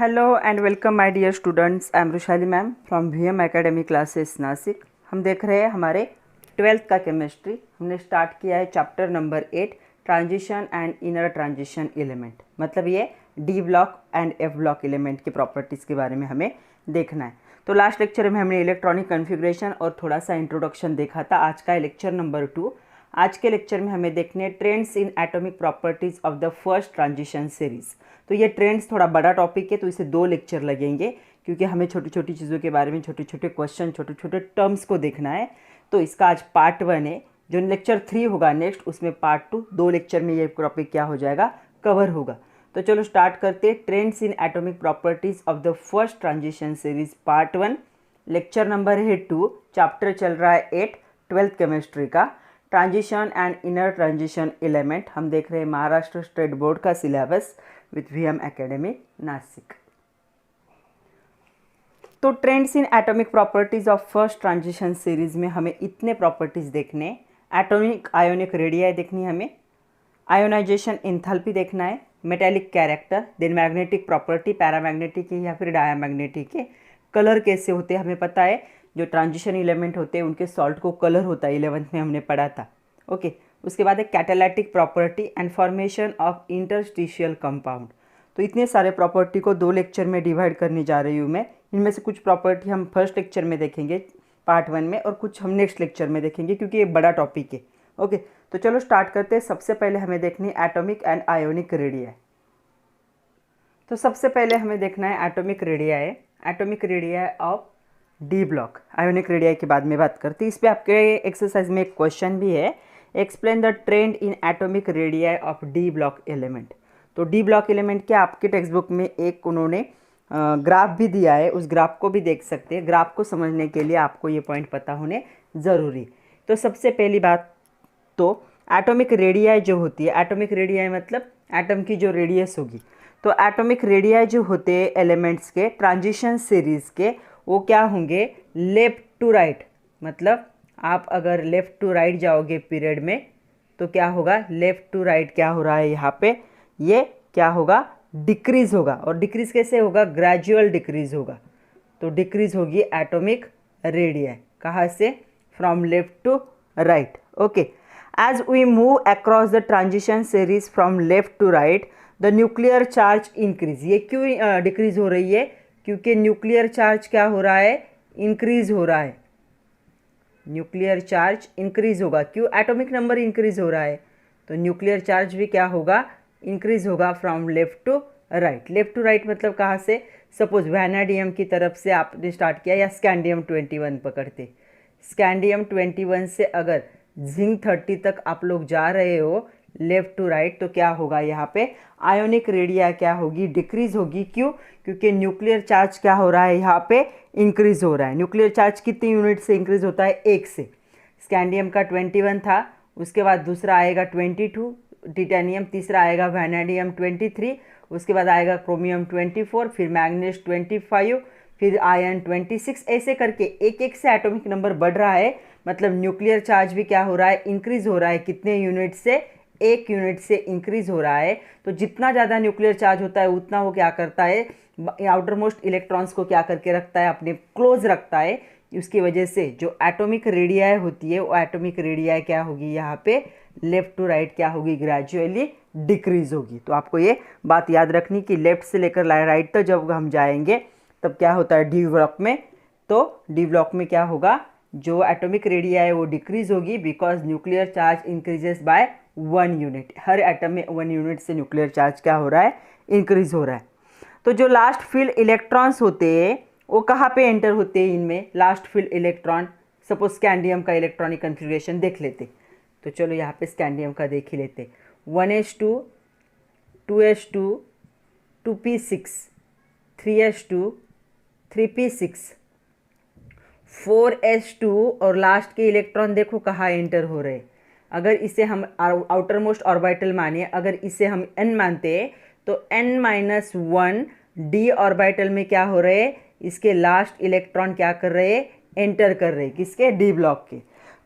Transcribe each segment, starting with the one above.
Hello and welcome my dear students. I am Rushali ma'am from VM Academy Classes Nashik. हम देख रहे हैं हमारे 12th का केमिस्ट्री। हमने स्टार्ट किया है chapter number 8 transition and inner transition element. मतलब ये D block and F block element की प्रॉपर्टीज़ के बारे में हमें देखना है। तो लास्ट लेक्चर में हमने इलेक्ट्रॉनिक कन्फिग्रेशन और थोड़ा सा इंट्रोडक्शन देखा था। आज का है लेक्चर नंबर 2। आज के लेक्चर में हमें देखने trends in atomic properties of the first transition series. तो ये ट्रेंड्स थोड़ा बड़ा टॉपिक है, तो इसे 2 लेक्चर लगेंगे क्योंकि हमें छोटी छोटी चीज़ों के बारे में छोटे छोटे क्वेश्चन छोटे छोटे टर्म्स को देखना है। तो इसका आज पार्ट 1 है। जो लेक्चर 3 होगा नेक्स्ट, उसमें पार्ट 2, 2 लेक्चर में ये टॉपिक क्या हो जाएगा, कवर होगा। तो चलो स्टार्ट करते। Trends in atomic properties of the first transition series part 1, lecture number है 2, चैप्टर चल रहा है 8 12th केमिस्ट्री का, transition and inner transition element. हम देख रहे हैं महाराष्ट्र स्टेट बोर्ड का syllabus with VM academy Nashik. तो trends in atomic properties of first transition series में हमें इतने प्रॉपर्टीज देखने। एटॉमिक आयोनिक रेडियाई देखनी है हमें, आयोनाइजेशन एंथैल्पी देखना है, metallic character, then magnetic property, paramagnetic है या फिर डायामैग्नेटिक है, कलर कैसे होते हैं हमें पता है। जो ट्रांजिशन एलिमेंट होते हैं उनके सॉल्ट को कलर होता है, 11th में हमने पढ़ा था। ओके, उसके बाद है catalytic property and formation of interstitial compound. तो इतने सारे प्रॉपर्टी को 2 लेक्चर में डिवाइड करने जा रही हूँ मैं। इनमें से कुछ प्रॉपर्टी हम फर्स्ट लेक्चर में देखेंगे पार्ट 1 में, और कुछ हम नेक्स्ट लेक्चर में देखेंगे क्योंकि ये बड़ा टॉपिक है। ओके, तो चलो स्टार्ट करते हैं। सबसे पहले हमें देखनी है एटॉमिक एंड आयोनिक रेडियाई। तो सबसे पहले हमें देखना है atomic radii, atomic radii of D block. Ionic radii के बाद में बात करते हैं। इस पर आपके एक्सरसाइज में एक क्वेश्चन भी है, explain the trend in atomic radii of D block element. तो डी ब्लॉक एलिमेंट के आपके टेक्स्ट बुक में एक उन्होंने ग्राफ भी दिया है, उस ग्राफ को भी देख सकते हैं। ग्राफ को समझने के लिए आपको ये पॉइंट पता होने ज़रूरी। तो सबसे पहली बात, तो एटॉमिक रेडियाई जो होती है, एटॉमिक रेडियाई मतलब एटम की जो रेडियस होगी। तो एटॉमिक रेडियाई जो होते हैं एलिमेंट्स के ट्रांजिशन सीरीज़ के, वो क्या होंगे, लेफ्ट टू राइट। मतलब आप अगर लेफ़्ट टू राइट जाओगे पीरियड में तो क्या होगा, लेफ़्ट टू राइट क्या हो रहा है यहाँ पे, ये क्या होगा, डिक्रीज़ होगा। और डिक्रीज़ कैसे होगा, ग्रेजुअल डिक्रीज़ होगा। तो डिक्रीज़ होगी एटॉमिक रेडियाई, कहाँ से, from left to right. Okay, as we move across the transition series from left to right the nuclear charge increase. ये क्यों डिक्रीज़ हो रही है, क्योंकि न्यूक्लियर चार्ज क्या हो रहा है, इंक्रीज़ हो रहा है। न्यूक्लियर चार्ज इंक्रीज होगा, क्यों, एटॉमिक नंबर इंक्रीज हो रहा है, तो न्यूक्लियर चार्ज भी क्या होगा, इंक्रीज होगा from left to right. Left to right मतलब कहाँ से, सपोज वैनाडियम की तरफ से आपने स्टार्ट किया या स्कैंडियम 21 पकड़ते, स्कैंडियम 21 से अगर जिंक 30 तक आप लोग जा रहे हो लेफ्ट टू राइट, तो क्या होगा यहाँ पे, आयोनिक रेडिया क्या होगी, डिक्रीज होगी। क्यों, क्योंकि न्यूक्लियर चार्ज क्या हो रहा है यहाँ पे, इंक्रीज हो रहा है। न्यूक्लियर चार्ज कितनी यूनिट से इंक्रीज होता है, 1 से। स्कैंडियम का 21 था, उसके बाद दूसरा आएगा 22 टिटेनियम, तीसरा आएगा वैनाडियम 23, उसके बाद आएगा क्रोमियम 24, फिर मैग्नीज 25, फिर आयरन 26, ऐसे करके एक एक से एटॉमिक नंबर बढ़ रहा है। मतलब न्यूक्लियर चार्ज भी क्या हो रहा है, इंक्रीज हो रहा है। कितने यूनिट से, 1 यूनिट से इंक्रीज हो रहा है। तो जितना ज़्यादा न्यूक्लियर चार्ज होता है उतना वो क्या करता है, आउटर मोस्ट इलेक्ट्रॉन्स को क्या करके रखता है, अपने क्लोज रखता है। उसकी वजह से जो एटॉमिक रेडियाई होती है वो एटॉमिक रेडियाई क्या होगी, यहाँ पे लेफ्ट टू राइट क्या होगी, ग्रेजुअली डिक्रीज होगी। तो आपको ये बात याद रखनी कि लेफ्ट से लेकर राइट तक जब हम जाएंगे तब क्या होता है डी ब्लॉक में, तो डी ब्लॉक में क्या होगा, जो एटॉमिक रेडियाई है वो डिक्रीज होगी because nuclear charge increases by 1 unit. Her atom में 1 यूनिट से न्यूक्लियर चार्ज क्या हो रहा है, इंक्रीज हो रहा है। तो जो लास्ट फील्ड इलेक्ट्रॉन्स होते हैं वो कहाँ पे एंटर होते हैं, इनमें last field electron. Suppose scandium का इलेक्ट्रॉनिक कन्फिग्रेशन देख लेते, तो चलो यहाँ पे स्कैंडियम का देख ही लेते। 1s2, 2s2, 2p6, 3s2, 3p6, 4s2, और लास्ट के इलेक्ट्रॉन देखो कहाँ एंटर हो रहे हैं। अगर इसे हम आउटर मोस्ट ऑर्बिटल मानिए, अगर इसे हम n मानते हैं तो n-1 डी ऑर्बिटल में क्या हो रहे हैं, इसके लास्ट इलेक्ट्रॉन क्या कर रहे हैं, एंटर कर रहे हैं, किसके, डी ब्लॉक के।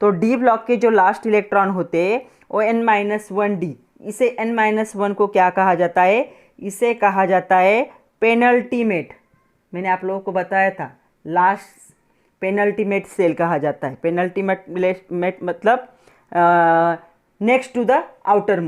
तो डी ब्लॉक के जो लास्ट इलेक्ट्रॉन होते हैं वो n-1 डी, इसे n-1 को क्या कहा जाता है, इसे कहा जाता है पेनल्टीमेट, मैंने आप लोगों को बताया था, लास्ट पेनल्टीमेट सेल कहा जाता है। पेनल्टीमेट मतलब next to the outer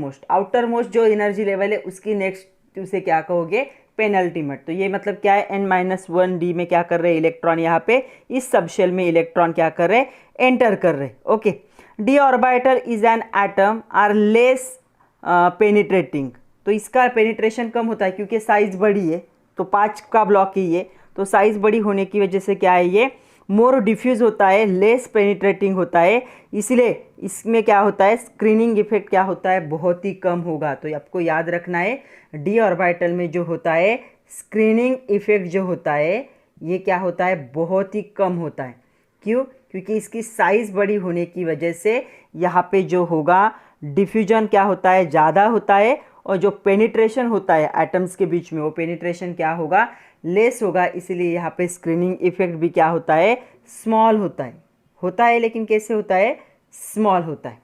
most जो एनर्जी लेवल है उसकी नेक्स्ट उसे क्या कहोगे, पेनल्टीमेट। तो ये मतलब क्या है, n-1 में क्या कर रहे हैं इलेक्ट्रॉन, यहाँ पे इस सबशेल में इलेक्ट्रॉन क्या कर रहे हैं, एंटर कर रहे। Okay, D orbital is an atom are less penetrating, तो इसका पेनिट्रेशन कम होता है क्योंकि साइज बड़ी है, तो 5 का ब्लॉक ही है, तो साइज बड़ी होने की वजह से क्या है, ये मोर डिफ्यूज होता है, लेस पेनिट्रेटिंग होता है, इसलिए इसमें क्या होता है, स्क्रीनिंग इफेक्ट क्या होता है, बहुत ही कम होगा। तो आपको याद रखना है डी ऑर्बिटल में जो होता है स्क्रीनिंग इफेक्ट जो होता है ये क्या होता है, बहुत ही कम होता है। क्यों? क्योंकि इसकी साइज बड़ी होने की वजह से यहाँ पे जो होगा डिफ्यूजन क्या होता है, ज़्यादा होता है, और जो पेनिट्रेशन होता है एटम्स के बीच में वो पेनिट्रेशन क्या होगा, लेस होगा। इसलिए यहाँ पे स्क्रीनिंग इफेक्ट भी क्या होता है, स्मॉल होता है लेकिन कैसे होता है, स्मॉल होता है।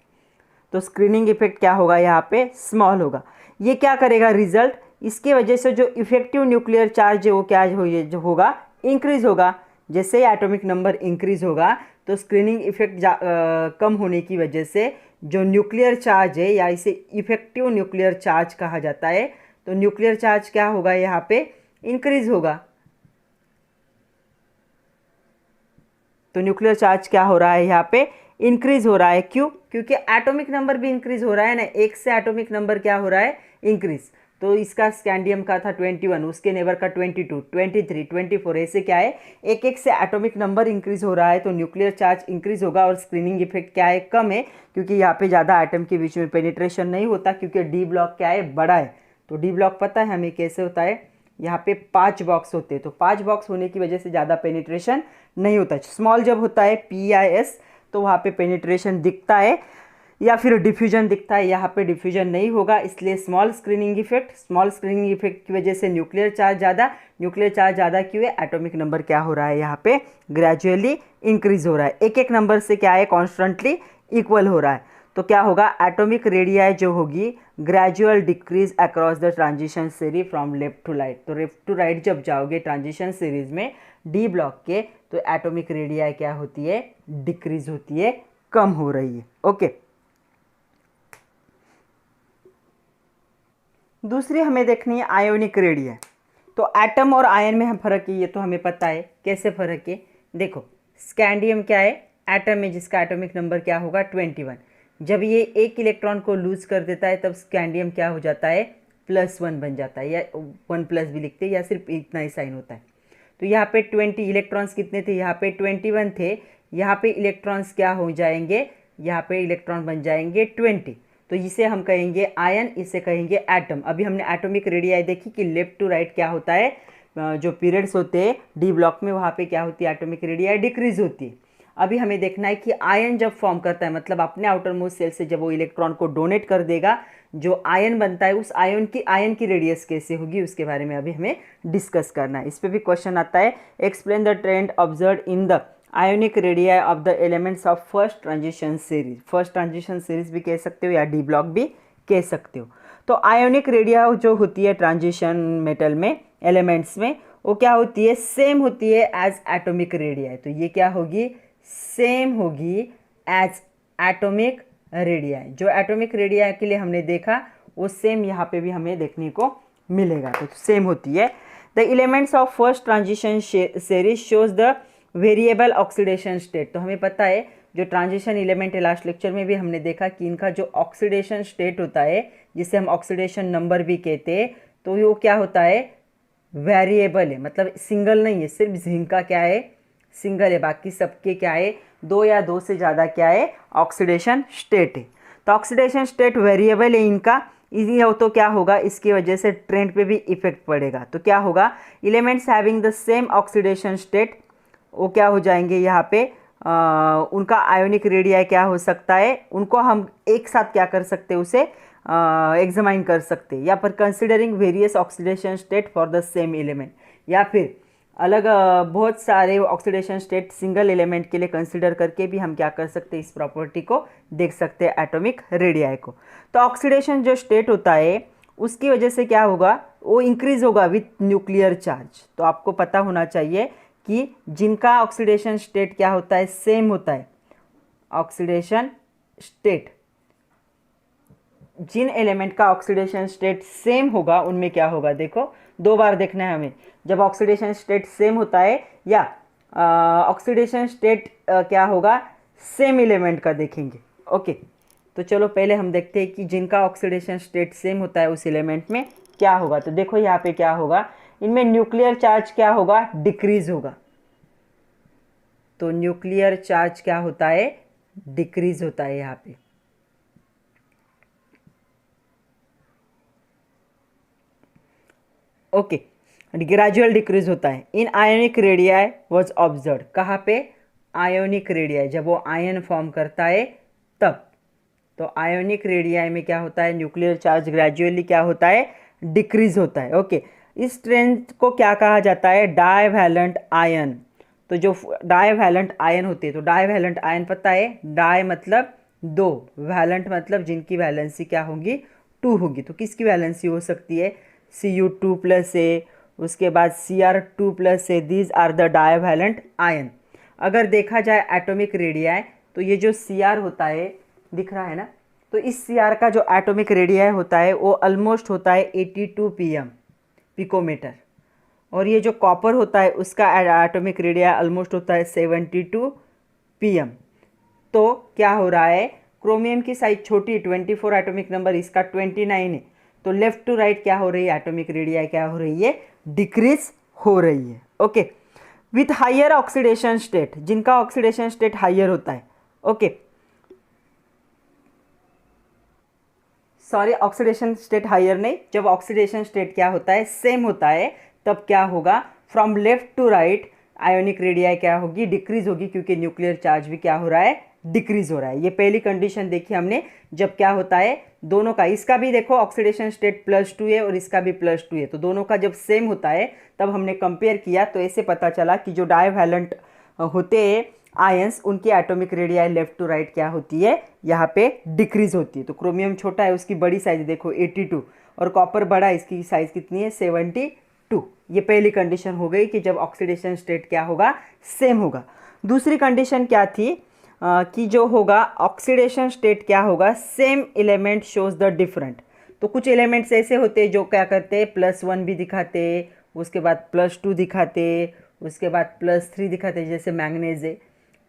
तो स्क्रीनिंग इफेक्ट क्या होगा, यहाँ पे स्मॉल होगा। ये क्या करेगा रिजल्ट, इसके वजह से जो इफेक्टिव न्यूक्लियर चार्ज है वो क्या जो होगा, इंक्रीज होगा। जैसे ही एटॉमिक नंबर इंक्रीज होगा तो स्क्रीनिंग इफेक्ट कम होने की वजह से जो न्यूक्लियर चार्ज है, या इसे इफेक्टिव न्यूक्लियर चार्ज कहा जाता है, तो न्यूक्लियर चार्ज क्या होगा, यहाँ पे इंक्रीज होगा। तो न्यूक्लियर चार्ज क्या हो रहा है, यहाँ पे इंक्रीज हो रहा है। क्यों? क्योंकि एटॉमिक नंबर भी इंक्रीज हो रहा है ना, एक से एटॉमिक नंबर क्या हो रहा है, इंक्रीज। तो इसका स्कैंडियम का था 21, उसके नेबर का 22, 23, 24, ऐसे क्या है, एक एक से एटॉमिक नंबर इंक्रीज हो रहा है, तो न्यूक्लियर चार्ज इंक्रीज होगा। और स्क्रीनिंग इफेक्ट क्या है, कम है, क्योंकि यहाँ पे ज़्यादा एटम के बीच में पेनिट्रेशन नहीं होता, क्योंकि डी ब्लॉक क्या है, बड़ा है। तो डी ब्लॉक पता है हमें कैसे होता है, यहाँ पे 5 बॉक्स होते हैं, तो 5 बॉक्स होने की वजह से ज़्यादा पेनिट्रेशन नहीं होता। स्मॉल जब होता है PIS तो वहाँ पे पेनिट्रेशन दिखता है या फिर डिफ्यूजन दिखता है, यहाँ पे डिफ्यूजन नहीं होगा, इसलिए स्मॉल स्क्रीनिंग इफेक्ट की वजह से न्यूक्लियर चार्ज ज़्यादा क्यों है, एटॉमिक नंबर क्या हो रहा है, यहाँ पे ग्रेजुअली इंक्रीज हो रहा है, एक एक नंबर से क्या है, कॉन्स्टेंटली इक्वल हो रहा है। तो क्या होगा, एटॉमिक रेडियाई जो होगी gradual decrease across the transition series from left to right. तो लेफ्ट टू राइट जब जाओगे ट्रांजिशन सीरीज में डी ब्लॉक के, तो एटॉमिक रेडियाई क्या होती है, डिक्रीज होती है, कम हो रही है। ओके, दूसरी हमें देखनी है आयोनिक रेडियाई। तो एटम और आयन में हम फर्क है, ये तो हमें पता है। कैसे फर्क है, देखो स्कैंडियम क्या है, एटम है जिसका एटॉमिक नंबर क्या होगा, 21। जब ये एक इलेक्ट्रॉन को लूज कर देता है तब स्कैंडियम क्या हो जाता है, +1 बन जाता है, या 1+ भी लिखते हैं, या सिर्फ इतना ही साइन होता है। तो यहाँ पे 20 इलेक्ट्रॉन्स कितने थे, यहाँ पे 21 थे, यहाँ पे इलेक्ट्रॉन्स क्या हो जाएंगे, यहाँ पे इलेक्ट्रॉन बन जाएंगे 20। तो इसे हम कहेंगे आयन, इसे कहेंगे एटम। अभी हमने एटॉमिक रेडियाई देखी कि लेफ्ट टू राइट क्या होता है, जो पीरियड्स होते हैं डी ब्लॉक में वहाँ पे क्या होती है, एटॉमिक रेडियाई डिक्रीज होती है। अभी हमें देखना है कि आयन जब फॉर्म करता है, मतलब अपने आउटर मोस्ट सेल से जब वो इलेक्ट्रॉन को डोनेट कर देगा, जो आयन बनता है उस आयन की रेडियस कैसे होगी, उसके बारे में अभी हमें डिस्कस करना है। इस पर भी क्वेश्चन आता है, explain the trend observe in the ionic radii of the elements of first transition series. First transition series भी कह सकते हो या डी ब्लॉक भी कह सकते हो। तो आयोनिक रेडियाई जो होती है ट्रांजिशन मेटल में, एलिमेंट्स में, वो क्या होती है, सेम होती है एज एटॉमिक रेडियाई। तो ये क्या होगी, सेम होगी एज एटॉमिक रेडियाई। जो एटॉमिक रेडियाई के लिए हमने देखा वो सेम यहाँ पे भी हमें देखने को मिलेगा, तो सेम होती है। The elements of first transition series shows the variable oxidation state. तो हमें पता है जो ट्रांजिशन एलिमेंट है, लास्ट लेक्चर में भी हमने देखा कि इनका जो ऑक्सीडेशन स्टेट होता है, जिसे हम ऑक्सीडेशन नंबर भी कहते हैं, तो वो क्या होता है, वेरिएबल है, मतलब सिंगल नहीं है। सिर्फ जिंक का क्या है, सिंगल है, बाकी सबके क्या है, 2 या 2 से ज़्यादा क्या है, ऑक्सीडेशन स्टेट है। तो ऑक्सीडेशन स्टेट वेरिएबल है इनका, इजी हो तो क्या होगा, इसकी वजह से ट्रेंड पे भी इफेक्ट पड़ेगा। तो क्या होगा, elements having the same oxidation state, वो क्या हो जाएंगे यहाँ पे, उनका आयोनिक रेडियाई क्या हो सकता है, उनको हम एक साथ क्या कर सकते हैं, उसे एग्जामाइन कर सकते हैं, या फिर considering various oxidation state for the same element, या फिर अलग बहुत सारे ऑक्सीडेशन स्टेट सिंगल एलिमेंट के लिए कंसिडर करके भी हम क्या कर सकते हैं, इस प्रॉपर्टी को देख सकते हैं एटॉमिक रेडियाई को। तो ऑक्सीडेशन जो स्टेट होता है उसकी वजह से क्या होगा, वो इंक्रीज होगा विथ न्यूक्लियर चार्ज। तो आपको पता होना चाहिए कि जिनका ऑक्सीडेशन स्टेट क्या होता है, सेम होता है। ऑक्सीडेशन स्टेट, जिन एलिमेंट का ऑक्सीडेशन स्टेट सेम होगा उनमें क्या होगा, देखो दो बार देखना है हमें। जब ऑक्सीडेशन स्टेट सेम होता है या ऑक्सीडेशन स्टेट क्या होगा, सेम एलिमेंट का देखेंगे। ओके, तो चलो पहले हम देखते हैं कि जिनका ऑक्सीडेशन स्टेट सेम होता है उस एलिमेंट में क्या होगा। तो देखो यहाँ पे क्या होगा, इनमें न्यूक्लियर चार्ज क्या होगा, डिक्रीज होगा। तो न्यूक्लियर चार्ज क्या होता है, डिक्रीज होता है यहाँ पे। ओके, ग्रेजुअल डिक्रीज होता है। इन आयोनिक रेडियाई वॉज ऑब्जर्व, कहाँ पे, आयोनिक रेडियाई, जब वो आयन फॉर्म करता है तब। तो आयोनिक रेडियाई में क्या होता है, न्यूक्लियर चार्ज ग्रेजुअली क्या होता है, डिक्रीज होता है। ओके, इस स्ट्रेंथ को क्या कहा जाता है, डाइवैलेंट आयन। तो जो डाइवैलेंट आयन होते हैं, तो डाइवैलेंट आयन पता है, डाई मतलब दो, वैलेंट मतलब जिनकी वैलेंसी क्या होगी, 2 होगी। तो किसकी वैलेंसी हो सकती है, Cu2+A, उसके बाद Cr2+A, these are the divalent ion. अगर देखा जाए एटॉमिक रेडियाई, तो ये जो Cr होता है, दिख रहा है ना, तो इस Cr का जो एटॉमिक रेडियाई होता है वो ऑलमोस्ट होता है 82 pm पिकोमीटर, और ये जो कॉपर होता है उसका एटॉमिक रेडियाई ऑलमोस्ट होता है 72 pm। तो क्या हो रहा है, क्रोमियम की साइज छोटी, 24 एटॉमिक नंबर, इसका 29 है। तो लेफ्ट टू राइट क्या हो रही है, एटॉमिक रेडियाई क्या हो रही है, डिक्रीज हो रही है। Okay, with higher oxidation state, जिनका ऑक्सीडेशन स्टेट हायर होता है। Okay, sorry, oxidation state higher नहीं, जब ऑक्सीडेशन स्टेट क्या होता है, सेम होता है, तब क्या होगा, from left to right ionic radii क्या होगी, डिक्रीज होगी, क्योंकि न्यूक्लियर चार्ज भी क्या हो रहा है, डिक्रीज हो रहा है। ये पहली कंडीशन देखी हमने, जब क्या होता है, दोनों का, इसका भी देखो ऑक्सीडेशन स्टेट +2 है और इसका भी +2 है, तो दोनों का जब सेम होता है तब हमने कंपेयर किया, तो ऐसे पता चला कि जो डाइवैलेंट होते हैं आयंस, उनकी atomic radii left to right क्या होती है, यहाँ पे डिक्रीज होती है। तो क्रोमियम छोटा है, उसकी बड़ी साइज देखो 82, और कॉपर बड़ा, इसकी साइज कितनी है, 72। ये पहली कंडीशन हो गई कि जब ऑक्सीडेशन स्टेट क्या होगा, सेम होगा। दूसरी कंडीशन क्या थी, कि जो होगा ऑक्सीडेशन स्टेट क्या होगा, same element shows the different. तो कुछ एलिमेंट्स ऐसे होते हैं जो क्या करते हैं, +1 भी दिखाते, उसके बाद +2 दिखाते, उसके बाद +3 दिखाते, जैसे मैंगनीज है,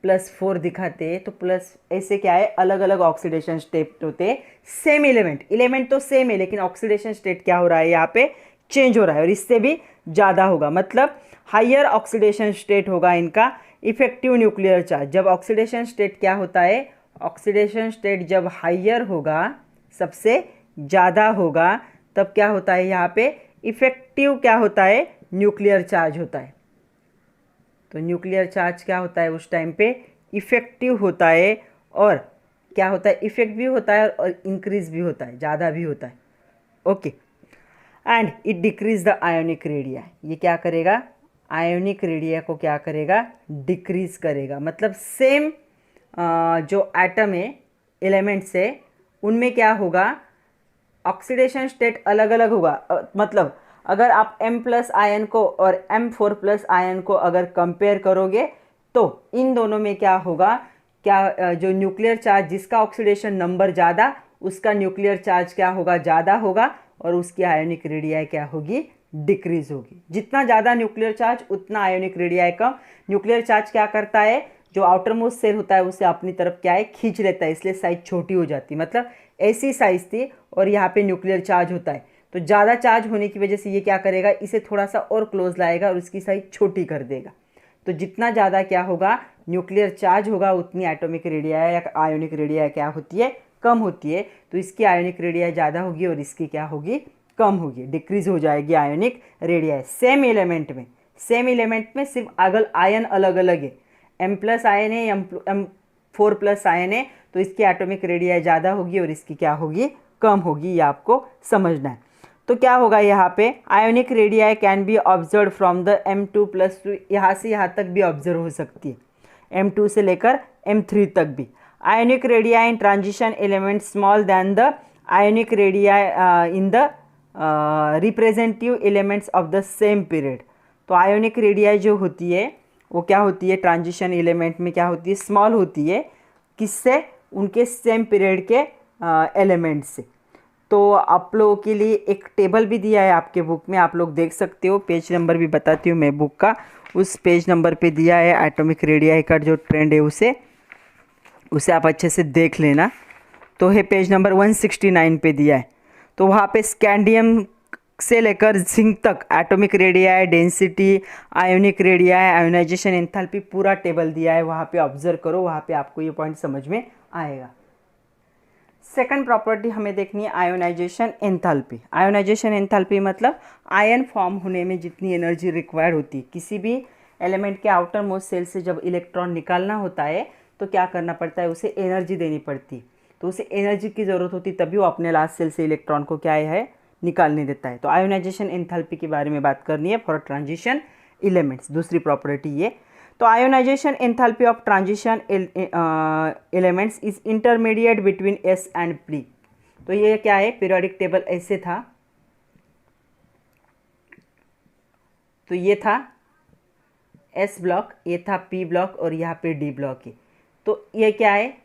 +4 दिखाते। तो प्लस ऐसे क्या है, अलग अलग ऑक्सीडेशन स्टेट होते हैं। सेम एलिमेंट तो सेम है, लेकिन ऑक्सीडेशन स्टेट क्या हो रहा है, यहाँ पे चेंज हो रहा है, और इससे भी ज़्यादा होगा, मतलब हायर ऑक्सीडेशन स्टेट होगा इनका। इफेक्टिव न्यूक्लियर चार्ज, जब ऑक्सीडेशन स्टेट क्या होता है, ऑक्सीडेशन स्टेट जब हायर होगा, सबसे ज़्यादा होगा, तब क्या होता है, यहाँ पे इफेक्टिव क्या होता है, न्यूक्लियर चार्ज होता है। तो न्यूक्लियर चार्ज क्या होता है उस टाइम पे, इफेक्टिव होता है, और क्या होता है, इफेक्ट भी होता है और इंक्रीज भी होता है, ज़्यादा भी होता है। Okay, and it decrease the ionic radii, ये क्या करेगा, आयोनिक रेडिया को क्या करेगा, डिक्रीज करेगा। मतलब सेम जो एटम है, एलिमेंट्स है, उनमें क्या होगा, ऑक्सीडेशन स्टेट अलग अलग होगा। मतलब अगर आप M+ आयन को और M4+ आयन को अगर कंपेयर करोगे, तो इन दोनों में क्या होगा, क्या जो न्यूक्लियर चार्ज, जिसका ऑक्सीडेशन नंबर ज़्यादा, उसका न्यूक्लियर चार्ज क्या होगा, ज़्यादा होगा, और उसकी आयोनिक रेडियाई क्या होगी, डिक्रीज होगी। जितना ज़्यादा न्यूक्लियर चार्ज उतना आयोनिक रेडियाई कम। न्यूक्लियर चार्ज क्या करता है, जो आउटर मोस्ट सेल होता है उसे अपनी तरफ क्या है, खींच लेता है, इसलिए साइज छोटी हो जाती है। मतलब ऐसी साइज थी, और यहाँ पे न्यूक्लियर चार्ज होता है, तो ज़्यादा चार्ज होने की वजह से ये क्या करेगा, इसे थोड़ा सा और क्लोज लाएगा और उसकी साइज छोटी कर देगा। तो जितना ज़्यादा क्या होगा, न्यूक्लियर चार्ज होगा, उतनी एटॉमिक रेडियाई या आयोनिक रेडियाई क्या होती है, कम होती है। तो इसकी आयोनिक रेडियाई ज़्यादा होगी और इसकी क्या होगी, कम होगी, डिक्रीज हो जाएगी आयोनिक रेडियाई। सेम एलिमेंट में सिर्फ अगल आयन अलग अलग है, M+ आयन है, M4+ आयन है, तो इसकी एटॉमिक रेडियाई ज़्यादा होगी और इसकी क्या होगी, कम होगी। ये आपको समझना है। तो क्या होगा, यहाँ पे ionic radii can be observe from the M2+2, यहाँ से यहाँ तक भी ऑब्जर्व हो सकती है, M2 से लेकर M3 तक भी। Ionic radii in transition element small than the ionic radii in the representative elements of the same period. तो आयोनिक रेडियाई जो होती है वो क्या होती है, ट्रांजिशन एलिमेंट में क्या होती है, स्मॉल होती है। किससे? उनके सेम पीरियड के एलिमेंट से। तो आप लोगों के लिए एक टेबल भी दिया है आपके बुक में, आप लोग देख सकते हो। पेज नंबर भी बताती हूँ मैं बुक का, उस पेज नंबर पे दिया है एटॉमिक रेडियाई का जो ट्रेंड है उसे आप अच्छे से देख लेना। तो है पेज नंबर 169 पे दिया है। तो वहाँ पे स्कैंडियम से लेकर जिंक तक atomic radii, density, ionic radii, ionisation enthalpy पूरा टेबल दिया है। वहाँ पे ऑब्जर्व करो, वहाँ पे आपको ये पॉइंट समझ में आएगा। सेकंड प्रॉपर्टी हमें देखनी है आयोनाइजेशन एंथैल्पी। आयोनाइजेशन एंथैल्पी मतलब आयन फॉर्म होने में जितनी एनर्जी रिक्वायर्ड होती है, किसी भी एलिमेंट के आउटर मोस्ट सेल से जब इलेक्ट्रॉन निकालना होता है तो क्या करना पड़ता है, उसे एनर्जी देनी पड़ती। तो उसे एनर्जी की ज़रूरत होती तभी वो अपने लास्ट सेल से इलेक्ट्रॉन को क्या है, निकालने देता है। तो आयोनाइजेशन एंथैल्पी के बारे में बात करनी है फॉर ट्रांजिशन एलिमेंट्स, दूसरी प्रॉपर्टी ये। तो ionization enthalpy of transition elements is intermediate between S and P. तो ये क्या है, पीरियोडिक टेबल ऐसे था, तो ये था एस ब्लॉक, ये था पी ब्लॉक और यहाँ पे डी ब्लॉक है। तो ये क्या है,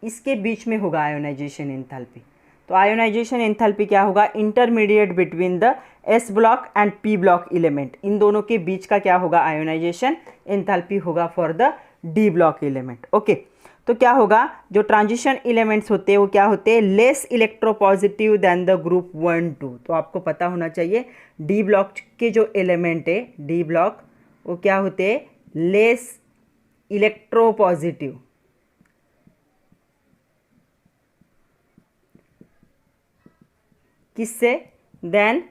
इसके बीच में होगा आयोनाइजेशन एंथैल्पी। तो आयोनाइजेशन एंथैल्पी क्या होगा, intermediate between the S block and P block element, इन दोनों के बीच का क्या होगा, आयोनाइजेशन एंथैल्पी होगा for the D block element. Okay, तो क्या होगा, जो ट्रांजिशन एलिमेंट्स होते हैं वो क्या होते हैं, less electropositive than the group 1 2। तो आपको पता होना चाहिए डी ब्लॉक के जो एलिमेंट है, डी ब्लॉक, वो क्या होते हैं, लेस इलेक्ट्रोपॉजिटिव। किससे, देन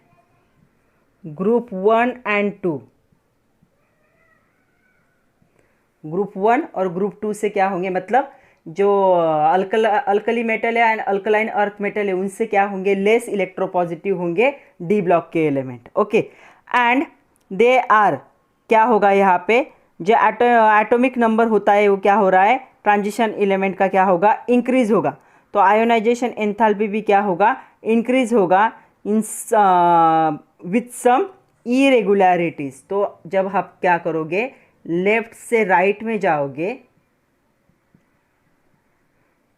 ग्रुप 1 एंड 2। ग्रुप 1 और ग्रुप 2 से क्या होंगे, मतलब जो अल्कली मेटल है एंड अल्कलाइन अर्थ मेटल है उनसे क्या होंगे, लेस इलेक्ट्रोपॉजिटिव होंगे डी ब्लॉक के element. Okay, and they are, क्या होगा यहाँ पे, जो एटॉमिक नंबर होता है वो क्या हो रहा है, ट्रांजिशन एलिमेंट का क्या होगा, इंक्रीज होगा। तो आयोनाइजेशन एंथैल्पी भी क्या होगा, इंक्रीज होगा इन विथ सम इरेगुलरिटीज। तो जब आप क्या करोगे, लेफ्ट से राइट में जाओगे,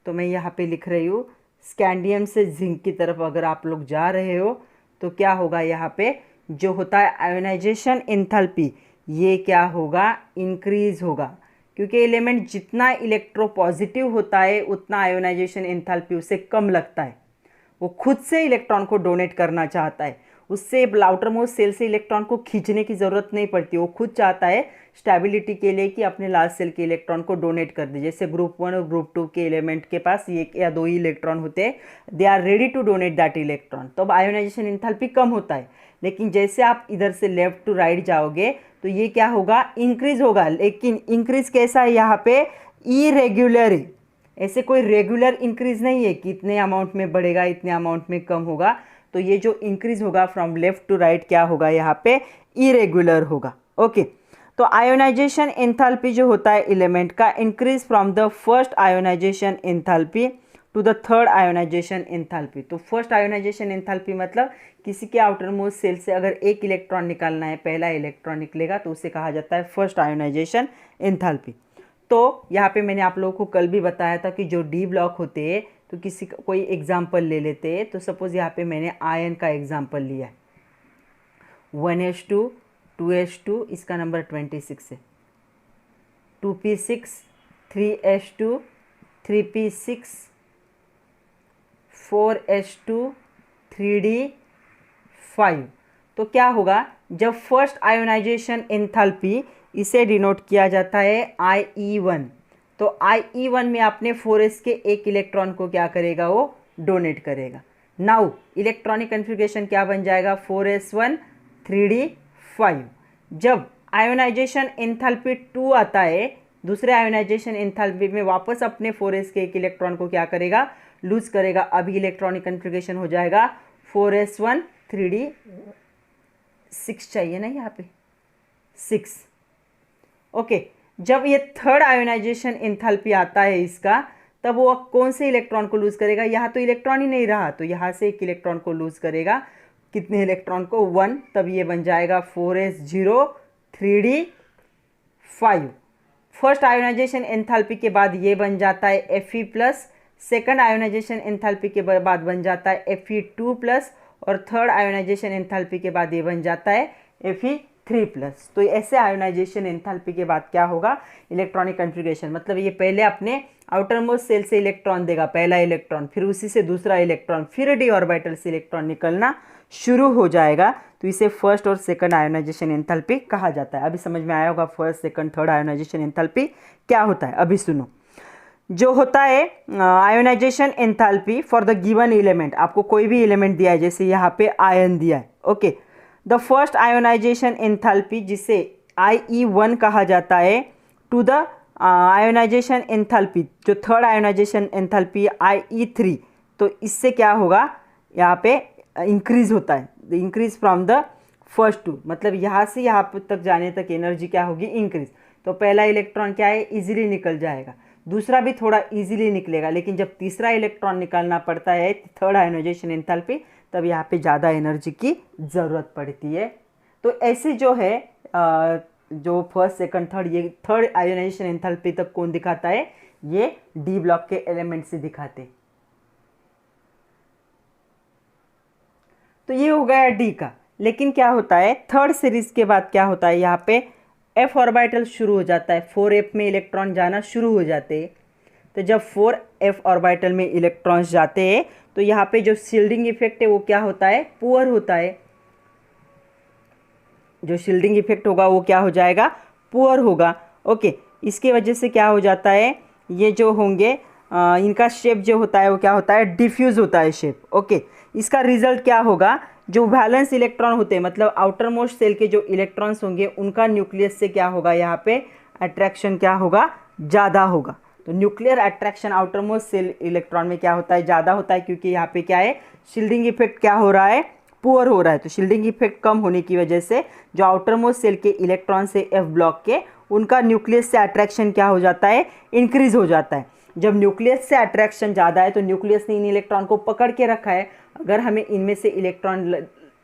तो मैं यहाँ पे लिख रही हूँ स्कैंडियम से जिंक की तरफ अगर आप लोग जा रहे हो तो क्या होगा, यहाँ पे जो होता है आयोनाइजेशन एंथैल्पी, ये क्या होगा, इंक्रीज होगा। क्योंकि एलिमेंट जितना इलेक्ट्रोपॉजिटिव होता है उतना आयोनाइजेशन एंथैल्पी उसे कम लगता है। वो खुद से इलेक्ट्रॉन को डोनेट करना चाहता है, उससे आउटर मोस्ट सेल से इलेक्ट्रॉन को खींचने की ज़रूरत नहीं पड़ती। वो खुद चाहता है स्टेबिलिटी के लिए कि अपने लास्ट सेल के इलेक्ट्रॉन को डोनेट कर दे। जैसे ग्रुप 1 और ग्रुप 2 के एलिमेंट के पास एक या दो ही इलेक्ट्रॉन होते हैं, they are ready to donate that electron. तो अब आयोनाइजेशन एंथैल्पी कम होता है। लेकिन जैसे आप इधर से लेफ्ट टू राइट जाओगे तो ये क्या होगा, इंक्रीज होगा। लेकिन इंक्रीज कैसा है, यहाँ पे इरेग्युलर है, ऐसे कोई रेगुलर इंक्रीज नहीं है कि इतने अमाउंट में बढ़ेगा इतने अमाउंट में कम होगा। तो ये जो इंक्रीज होगा फ्रॉम लेफ्ट टू राइट क्या होगा, यहाँ पे इरेगुलर होगा। ओके, तो आयोनाइजेशन एंथैल्पी जो होता है एलिमेंट का, increase from the first ionisation enthalpy to the third ionisation enthalpy. तो फर्स्ट आयोनाइजेशन एंथैल्पी मतलब किसी के आउटर मोस्ट सेल से अगर एक इलेक्ट्रॉन निकालना है, पहला इलेक्ट्रॉन निकलेगा तो उसे कहा जाता है फर्स्ट आयोनाइजेशन एंथैल्पी। तो यहाँ पे मैंने आप लोगों को कल भी बताया था कि जो डी ब्लॉक होते हैं, तो किसी का कोई एग्जाम्पल ले लेते हैं। तो सपोज यहाँ पे मैंने आयन का एग्जाम्पल लिया है, 1s2 2s2, इसका नंबर 26 है, 2p6 3s2 3p6 4s2 3d5। तो क्या होगा, जब फर्स्ट आयोनाइजेशन एंथैल्पी, इसे डिनोट किया जाता है IE1। तो IE1 में आपने 4s के एक इलेक्ट्रॉन को क्या करेगा, वो डोनेट करेगा। नाउ इलेक्ट्रॉनिक कन्फिग्रेशन क्या बन जाएगा, 4s1 3d5। जब आयोनाइजेशन एंथैल्पी 2 आता है, दूसरे आयोनाइजेशन एंथैल्पी में वापस अपने 4s के एक इलेक्ट्रॉन को क्या करेगा, लूज करेगा। अभी इलेक्ट्रॉनिक कन्फिग्रेशन हो जाएगा 4s1 3d6 चाहिए ना यहाँ पे 6। ओके, जब ये थर्ड आयोनाइजेशन एंथैल्पी आता है इसका, तब वो कौन से इलेक्ट्रॉन को लूज करेगा, यहाँ तो इलेक्ट्रॉन ही नहीं रहा तो यहाँ से एक इलेक्ट्रॉन को लूज करेगा। कितने इलेक्ट्रॉन को 1, तब ये बन जाएगा 4s0 3d5। First ionisation enthalpy के बाद ये बन जाता है Fe+, सेकंड आयोनाइजेशन एंथैल्पी के बाद बन जाता है Fe2+, और थर्ड आयोनाइजेशन एंथैल्पी के बाद ये बन जाता है Fe3+। तो ऐसे आयोनाइजेशन एंथैल्पी के बाद क्या होगा, इलेक्ट्रॉनिक कन्फिग्रेशन, मतलब ये पहले अपने आउटर मोस्ट सेल से इलेक्ट्रॉन देगा, पहला इलेक्ट्रॉन, फिर उसी से दूसरा इलेक्ट्रॉन, फिर डी ऑर्बिटल से इलेक्ट्रॉन निकलना शुरू हो जाएगा। तो इसे फर्स्ट और सेकंड आयोनाइजेशन एंथैल्पी कहा जाता है। अभी समझ में आया होगा first, second, third ionisation enthalpy क्या होता है। अभी सुनो, जो होता है ionisation enthalpy for the given element, आपको कोई भी एलिमेंट दिया है, जैसे यहाँ पे आयन दिया है, okay, the first ionisation enthalpy जिसे IE1 कहा जाता है, टू द आयोनाइजेशन एंथैल्पी, जो थर्ड आयोनाइजेशन एंथैल्पी IE3, तो इससे क्या होगा, यहाँ पे इंक्रीज होता है, the increase from the first to, मतलब यहाँ से यहाँ तक जाने तक एनर्जी क्या होगी, इंक्रीज। तो पहला इलेक्ट्रॉन क्या है, इजीली निकल जाएगा, दूसरा भी थोड़ा इजीली निकलेगा, लेकिन जब तीसरा इलेक्ट्रॉन निकालना पड़ता है, थर्ड आयोनाइजेशन एंथैल्पी, तब यहाँ पे ज़्यादा एनर्जी की ज़रूरत पड़ती है। तो ऐसे जो है जो फर्स्ट, सेकंड, थर्ड, ये थर्ड आयोनाइजेशन एंथैल्पी तक कौन दिखाता है, ये डी ब्लॉक के एलिमेंट से दिखाते। तो ये हो गया डी का। लेकिन क्या होता है थर्ड सीरीज के बाद, क्या होता है, यहाँ पे एफ ऑर्बिटल शुरू हो जाता है, 4f में इलेक्ट्रॉन जाना शुरू हो जाते हैं। तो जब 4f ऑर्बिटल में इलेक्ट्रॉन्स जाते हैं, तो यहाँ पे जो शील्डिंग इफेक्ट है वो क्या होता है, पुअर होता है। जो शील्डिंग इफेक्ट होगा वो क्या हो जाएगा, पुअर होगा, ओके। इसके वजह से क्या हो जाता है, ये जो होंगे इनका शेप जो होता है वो क्या होता है, डिफ्यूज होता है शेप, ओके। इसका रिजल्ट क्या होगा, जो वैलेंस इलेक्ट्रॉन होते हैं, मतलब आउटर मोस्ट सेल के जो इलेक्ट्रॉन्स होंगे, उनका न्यूक्लियस से क्या होगा, यहाँ पे अट्रैक्शन क्या होगा, ज़्यादा होगा। तो nuclear attraction outer most shell electron में क्या होता है, ज़्यादा होता है, क्योंकि यहाँ पे क्या है, शील्डिंग इफेक्ट क्या हो रहा है, पुअर हो रहा है। तो शील्डिंग इफेक्ट कम होने की वजह से जो आउटर मोस्ट सेल के इलेक्ट्रॉन से एफ ब्लॉक के, उनका न्यूक्लियस से अट्रैक्शन क्या हो जाता है, इंक्रीज हो जाता है। जब न्यूक्लियस से अट्रैक्शन ज़्यादा है, तो न्यूक्लियस ने इन इलेक्ट्रॉन को पकड़ के रखा है, अगर हमें इनमें से इलेक्ट्रॉन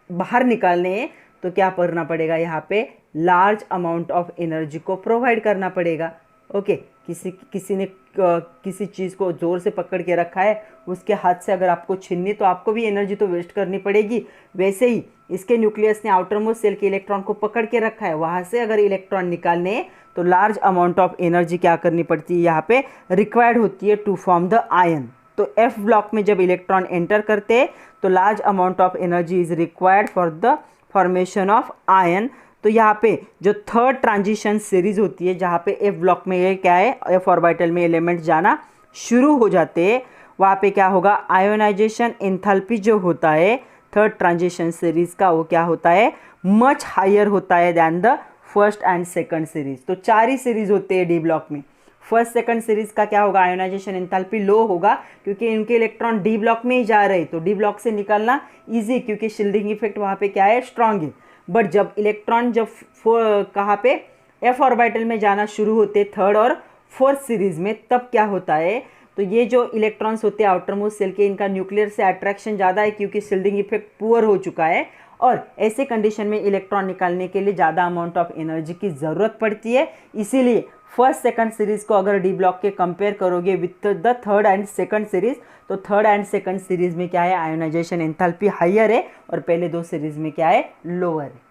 बाहर निकालने हैं, तो क्या करना पड़ेगा, यहाँ पे लार्ज अमाउंट ऑफ एनर्जी को प्रोवाइड करना पड़ेगा, ओके। किसी ने किसी चीज़ को ज़ोर से पकड़ के रखा है, उसके हाथ से अगर आपको छीननी, तो आपको भी एनर्जी तो वेस्ट करनी पड़ेगी। वैसे ही इसके न्यूक्लियस ने आउटर मोस्ट सेल के इलेक्ट्रॉन को पकड़ के रखा है, वहाँ से अगर इलेक्ट्रॉन निकालने हैं, तो लार्ज अमाउंट ऑफ एनर्जी क्या करनी पड़ती है, यहाँ पे रिक्वायर्ड होती है टू फॉर्म द आयन। तो एफ ब्लॉक में जब इलेक्ट्रॉन एंटर करते हैं, तो large amount of energy is required for the formation of ion. तो यहाँ पे जो थर्ड ट्रांजिशन सीरीज होती है, जहाँ पे एफ ब्लॉक में ये क्या है, एफ ऑर्बिटल में एलिमेंट जाना शुरू हो जाते हैं, वहाँ पे क्या होगा, आयोनाइजेशन एंथैल्पी जो होता है थर्ड ट्रांजिशन सीरीज का, वो क्या होता है, मच हायर होता है than the first and second series. तो 4 ही सीरीज होते हैं डी ब्लॉक में। फर्स्ट सेकंड सीरीज का क्या होगा, आयोनाइजेशन एंथैल्पी लो होगा, क्योंकि इनके इलेक्ट्रॉन डी ब्लॉक में ही जा रहे हैं, तो डी ब्लॉक से निकलना ईजी, क्योंकि शील्डिंग इफेक्ट वहाँ पे क्या है, स्ट्रांग है। बट जब इलेक्ट्रॉन जब कहाँ पे, एफ ऑर्बिटल में जाना शुरू होते थर्ड और फोर्थ सीरीज में, तब क्या होता है, तो ये जो इलेक्ट्रॉन्स होते हैं आउटर मोस्ट सेल के, इनका न्यूक्लियर से अट्रैक्शन ज़्यादा है, क्योंकि शील्डिंग इफेक्ट पुअर हो चुका है, और ऐसे कंडीशन में इलेक्ट्रॉन निकालने के लिए ज़्यादा अमाउंट ऑफ एनर्जी की ज़रूरत पड़ती है। इसीलिए फर्स्ट सेकंड सीरीज को अगर डी ब्लॉक के कंपेयर करोगे with the third and second series, तो थर्ड एंड सेकंड सीरीज में क्या है, आयोनाइजेशन एंथैल्पी हायर है, और पहले 2 सीरीज में क्या है, लोअर है।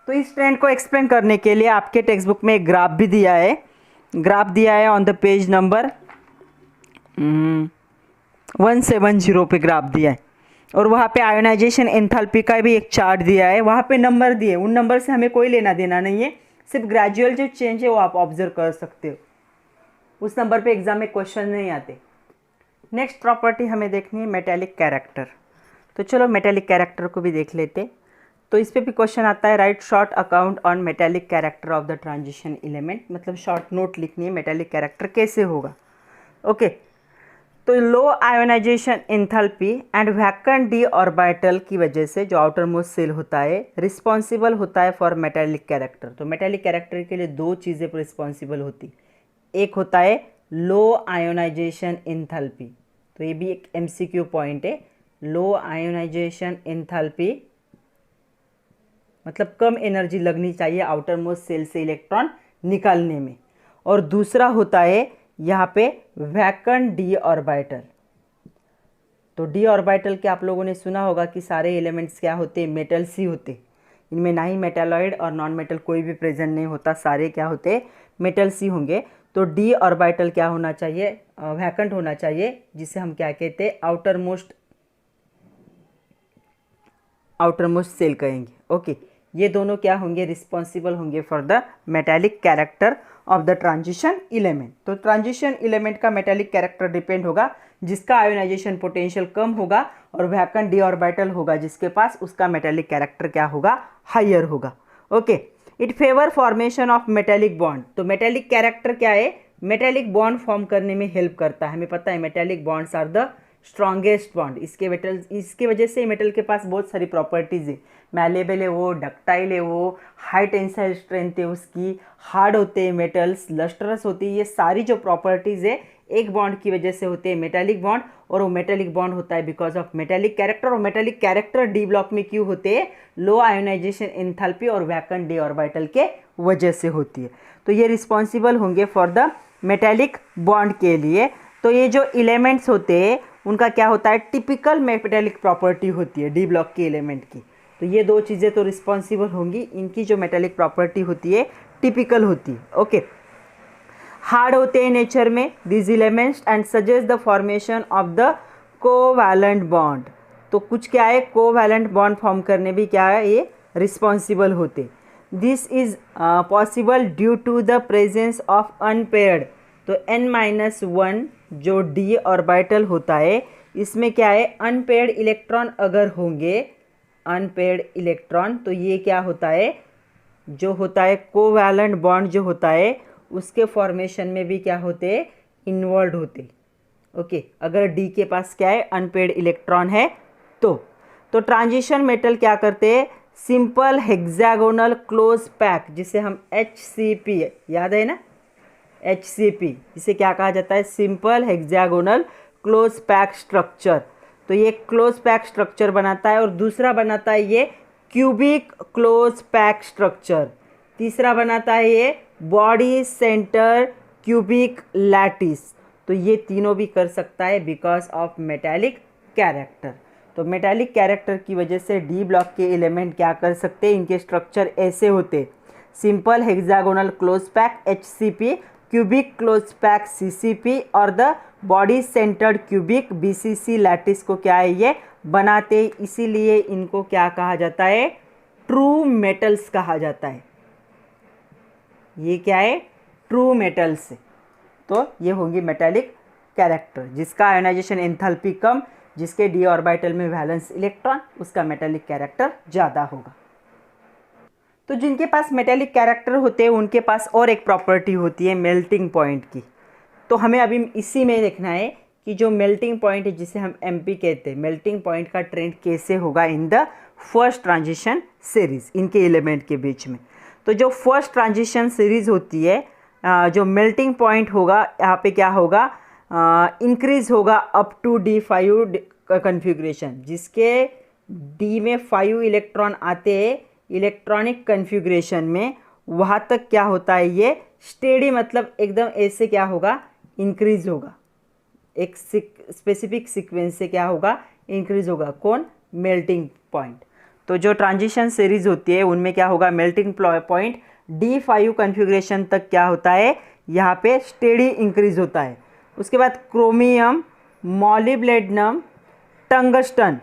तो इस ट्रेंड को एक्सप्लेन करने के लिए आपके टेक्स्ट बुक में एक ग्राफ भी दिया है, ग्राफ दिया है ऑन द पेज नंबर 170 पे ग्राफ दिया है, और वहाँ पे आयोनाइजेशन एंथैल्पी का भी एक चार्ट दिया है, वहाँ पे नंबर दिए, उन नंबर से हमें कोई लेना देना नहीं है, सिर्फ ग्रेजुअल जो चेंज है वो आप ऑब्जर्व कर सकते हो, उस नंबर पे एग्जाम में क्वेश्चन नहीं आते। नेक्स्ट प्रॉपर्टी हमें देखनी है मेटेलिक कैरेक्टर। तो चलो मेटेलिक कैरेक्टर को भी देख लेते। तो इस पे भी क्वेश्चन आता है, write short account on metallic character of the transition element, मतलब शॉर्ट नोट लिखनी है मेटेलिक कैरेक्टर कैसे होगा, ओके। तो low ionization enthalpy and vacant D orbital की वजह से जो आउटर मोस्ट सेल होता है रिस्पॉन्सिबल होता है फॉर मेटेलिक कैरेक्टर। तो मेटेलिक कैरेक्टर के लिए 2 चीज़ें रिस्पॉन्सिबल होती, एक होता है लो आयोनाइजेशन एंथैल्पी, तो ये भी एक MCQ पॉइंट है, लो आयोनाइजेशन एंथैल्पी, मतलब कम एनर्जी लगनी चाहिए आउटर मोस्ट सेल से इलेक्ट्रॉन निकालने में। और दूसरा होता है यहाँ पे वैकेंट डी ऑर्बिटल। तो डी ऑर्बिटल के आप लोगों ने सुना होगा कि सारे एलिमेंट्स क्या होते हैं, मेटल्स ही होते, इनमें ना ही मेटालॉइड और नॉन मेटल कोई भी प्रेजेंट नहीं होता, सारे क्या होते, मेटल्स ही होंगे। तो डी ऑर्बिटल क्या होना चाहिए, वैकेंट होना चाहिए, जिसे हम क्या कहते हैं, आउटर मोस्ट सेल कहेंगे। ओके, ये दोनों क्या होंगे, रिस्पॉन्सिबल होंगे for the metallic character of the transition element. तो ट्रांजिशन इलेमेंट का मेटालिक कैरेक्टर डिपेंड होगा, जिसका आयोनाइजेशन पोटेंशियल कम होगा, और वैकेंट डी ऑर्बिटल होगा जिसके पास, उसका मेटालिक कैरेक्टर क्या होगा, हायर होगा। Okay, it favour formation of metallic bond. तो मेटालिक कैरेक्टर क्या है, मेटालिक बॉन्ड फॉर्म करने में हेल्प करता है। हमें पता है metallic bonds are the strongest bond. इसके वजह से मेटल के पास बहुत सारी प्रॉपर्टीज़ है, मैलेबल है वो, डक्टाइल है वो, हाई टेंसाइल स्ट्रेंथ है उसकी, हार्ड होते हैं मेटल्स, लस्टरस होती है। ये सारी जो प्रॉपर्टीज़ है एक बॉन्ड की वजह से होते हैं मेटालिक बॉन्ड, और वो मेटालिक बॉन्ड होता है बिकॉज ऑफ मेटालिक कैरेक्टर। और मेटालिक कैरेक्टर डी ब्लॉक में क्यों होते हैं, लो आयोनाइजेशन एंथैल्पी और वैकेंट डी ऑर्बिटल के वजह से होती है। तो ये रिस्पॉन्सिबल होंगे फॉर द मेटालिक बॉन्ड के लिए। तो ये जो एलिमेंट्स होते हैं उनका क्या होता है, टिपिकल मेटालिक प्रॉपर्टी होती है डी ब्लॉक के एलिमेंट की। तो ये दो चीज़ें तो रिस्पॉन्सिबल होंगी, इनकी जो मेटालिक प्रॉपर्टी होती है टिपिकल होती है। ओके, हार्ड होते हैं नेचर में this elements and suggest the formation of the covalent bond. तो कुछ क्या है, कोवैलेंट बॉन्ड फॉर्म करने भी क्या है, ये रिस्पॉन्सिबल होते। This is possible due to the presence of unpaired. तो n-1 जो डी ऑर्बिटल होता है, इसमें क्या है, अनपेयर्ड इलेक्ट्रॉन अगर होंगे, अनपेयर्ड इलेक्ट्रॉन, तो ये क्या होता है, जो होता है कोवैलेंट बॉन्ड जो होता है उसके फॉर्मेशन में भी क्या होते, इन्वॉल्व होते। ओके, अगर डी के पास क्या है, अनपेयर्ड इलेक्ट्रॉन है तो ट्रांजिशन मेटल क्या करते हैं, सिंपल हेक्सागोनल क्लोज पैक, जिसे हम HCP, याद है ना, HCP, इसे क्या कहा जाता है, simple hexagonal close pack structure. तो ये क्लोज पैक स्ट्रक्चर बनाता है। और दूसरा बनाता है ये क्यूबिक क्लोज पैक स्ट्रक्चर। तीसरा बनाता है ये बॉडी सेंटर क्यूबिक लैटिस। तो ये तीनों भी कर सकता है बिकॉज ऑफ मेटालिक कैरेक्टर। तो मेटालिक कैरेक्टर की वजह से डी ब्लॉक के एलिमेंट क्या कर सकते हैं, इनके स्ट्रक्चर ऐसे होते, simple hexagonal close pack HCP, cubic close pack CCP, और the body centred cubic BCC lattice को क्या है, ये बनाते, इसीलिए इनको क्या कहा जाता है, ट्रू मेटल्स कहा जाता है। ये क्या है, ट्रू मेटल्स है। तो ये होंगी मेटालिक कैरेक्टर, जिसका आयोनाइजेशन एंथैल्पी कम, जिसके डी ऑर्बिटल में वैलेंस इलेक्ट्रॉन, उसका मेटालिक कैरेक्टर ज़्यादा होगा। तो जिनके पास मेटालिक कैरेक्टर होते हैं उनके पास और एक प्रॉपर्टी होती है मेल्टिंग पॉइंट की। तो हमें अभी इसी में देखना है कि जो मेल्टिंग पॉइंट है, जिसे हम MP कहते हैं, मेल्टिंग पॉइंट का ट्रेंड कैसे होगा in the first transition series, इनके एलिमेंट के बीच में। तो जो फर्स्ट ट्रांजिशन सीरीज होती है, जो मेल्टिंग पॉइंट होगा यहाँ पे क्या होगा, इंक्रीज होगा अप टू D5 कन्फिग्रेशन, जिसके D में 5 इलेक्ट्रॉन आते हैं इलेक्ट्रॉनिक कन्फिग्रेशन में, वहाँ तक क्या होता है, ये स्टेडी, मतलब एकदम ऐसे क्या होगा, इंक्रीज होगा, एक स्पेसिफिक सीक्वेंस से क्या होगा, इंक्रीज होगा। कौन, मेल्टिंग पॉइंट। तो जो ट्रांजिशन सीरीज होती है उनमें क्या होगा, मेल्टिंग पॉइंट D5 कन्फिग्रेशन तक क्या होता है, यहाँ पे स्टेडी इंक्रीज होता है। उसके बाद क्रोमियम, मॉलिब्डेनम, टंगस्टन,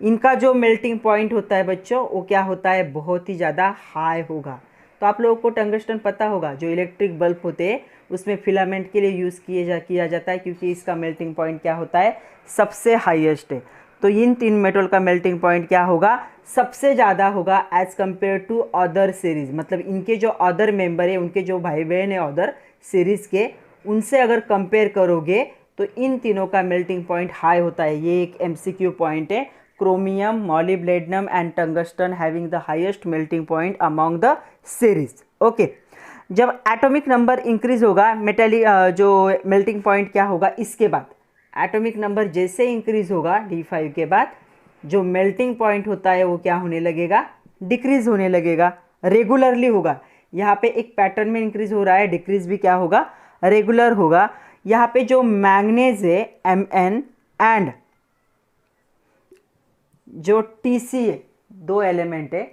इनका जो मेल्टिंग पॉइंट होता है बच्चों, वो क्या होता है, बहुत ही ज़्यादा हाई होगा। तो आप लोगों को टंगस्टन पता होगा, जो इलेक्ट्रिक बल्ब होते हैं उसमें फिलामेंट के लिए यूज़ किया जाता है, क्योंकि इसका मेल्टिंग पॉइंट क्या होता है, सबसे हाईएस्ट है। तो इन तीन मेटल का मेल्टिंग पॉइंट क्या होगा, सबसे ज़्यादा होगा as compare to other series. मतलब इनके जो अदर मेंबर है, उनके जो भाई बहन है अदर सीरीज़ के, उनसे अगर कंपेयर करोगे तो इन तीनों का मेल्टिंग पॉइंट हाई होता है। ये एक MCQ पॉइंट है, chromium, molybdenum and tungsten having the highest melting point among the series. Okay, जब एटॉमिक नंबर इंक्रीज होगा, मेटालिक जो मेल्टिंग पॉइंट क्या होगा, इसके बाद एटॉमिक नंबर जैसे इंक्रीज होगा D5 के बाद, जो मेल्टिंग पॉइंट होता है वो क्या होने लगेगा, डिक्रीज होने लगेगा, रेगुलरली होगा। यहाँ पे एक पैटर्न में इंक्रीज हो रहा है, डिक्रीज भी क्या होगा, रेगुलर होगा। यहाँ पे जो मैंगनीज है Mn एंड जो Tc है, दो एलिमेंट है,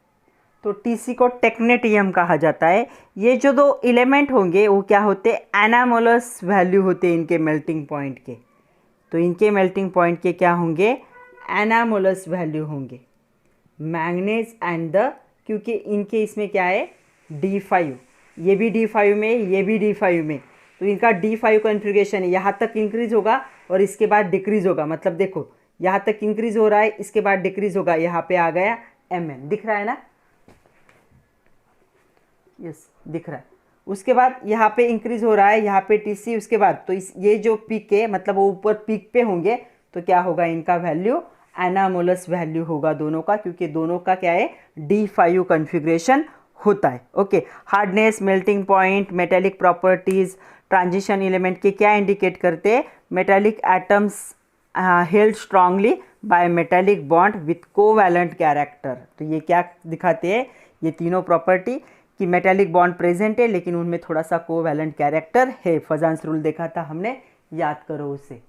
तो Tc को टेक्नेटियम कहा जाता है। ये जो दो एलिमेंट होंगे वो क्या होते हैं, एनामोलस वैल्यू होते हैं इनके मेल्टिंग पॉइंट के। तो इनके मेल्टिंग पॉइंट के क्या होंगे, एनामोलस वैल्यू होंगे, मैंगनीज एंड द, क्योंकि इनके इसमें क्या है D5, ये भी D5 में, ये भी D5 में, तो इनका D5 कॉन्फ़िगरेशन है। यहाँ तक इंक्रीज होगा और इसके बाद डिक्रीज होगा, मतलब देखो यहाँ तक इंक्रीज हो रहा है, इसके बाद डिक्रीज होगा, यहाँ पे आ गया Mn, दिख रहा है ना, यस दिख रहा है। उसके बाद यहाँ पे इंक्रीज हो रहा है, यहाँ पे Tc, उसके बाद तो ये जो पीक है मतलब वो ऊपर पीक पे होंगे, तो क्या होगा, इनका वैल्यू एनामोलस वैल्यू होगा दोनों का, क्योंकि दोनों का क्या है D5 कॉन्फ़िगरेशन होता है। Okay, hardness, melting point, metallic properties, transition element के क्या इंडिकेट करते हैं, metallic atoms held strongly by metallic bond with covalent character. तो ये क्या दिखाते हैं, ये तीनों प्रॉपर्टी कि मेटेलिक बॉन्ड प्रेजेंट है लेकिन उनमें थोड़ा सा कोवैलेंट कैरेक्टर है। फजांस रूल देखा था हमने, याद करो उसे।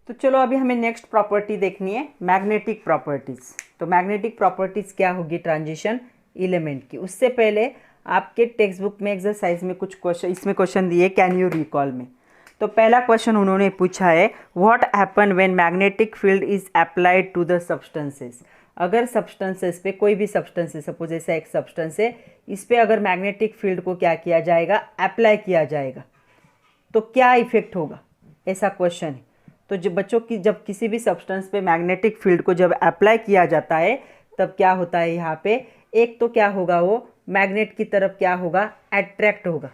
तो चलो अभी हमें नेक्स्ट प्रॉपर्टी देखनी है, मैग्नेटिक प्रॉपर्टीज। तो मैग्नेटिक प्रॉपर्टीज क्या होगी ट्रांजिशन एलिमेंट की। उससे पहले आपके टेक्स्ट बुक में एक्सरसाइज में कुछ क्वेश्चन, इसमें क्वेश्चन दिए कैन यू रिकॉल में। तो पहला क्वेश्चन उन्होंने पूछा है, what happen when magnetic field is applied to the substances. अगर सब्सटेंसेस पे, कोई भी सब्सटेंस है, सपोज ऐसा एक सब्सटेंस है, इस पे अगर मैग्नेटिक फील्ड को क्या किया जाएगा, अप्लाई किया जाएगा, तो क्या इफेक्ट होगा, ऐसा क्वेश्चन है। तो जब बच्चों की, जब किसी भी सब्सटेंस पे मैग्नेटिक फील्ड को जब अप्लाई किया जाता है तब क्या होता है, यहाँ पे एक तो क्या होगा, वो मैग्नेट की तरफ क्या होगा, अट्रैक्ट होगा,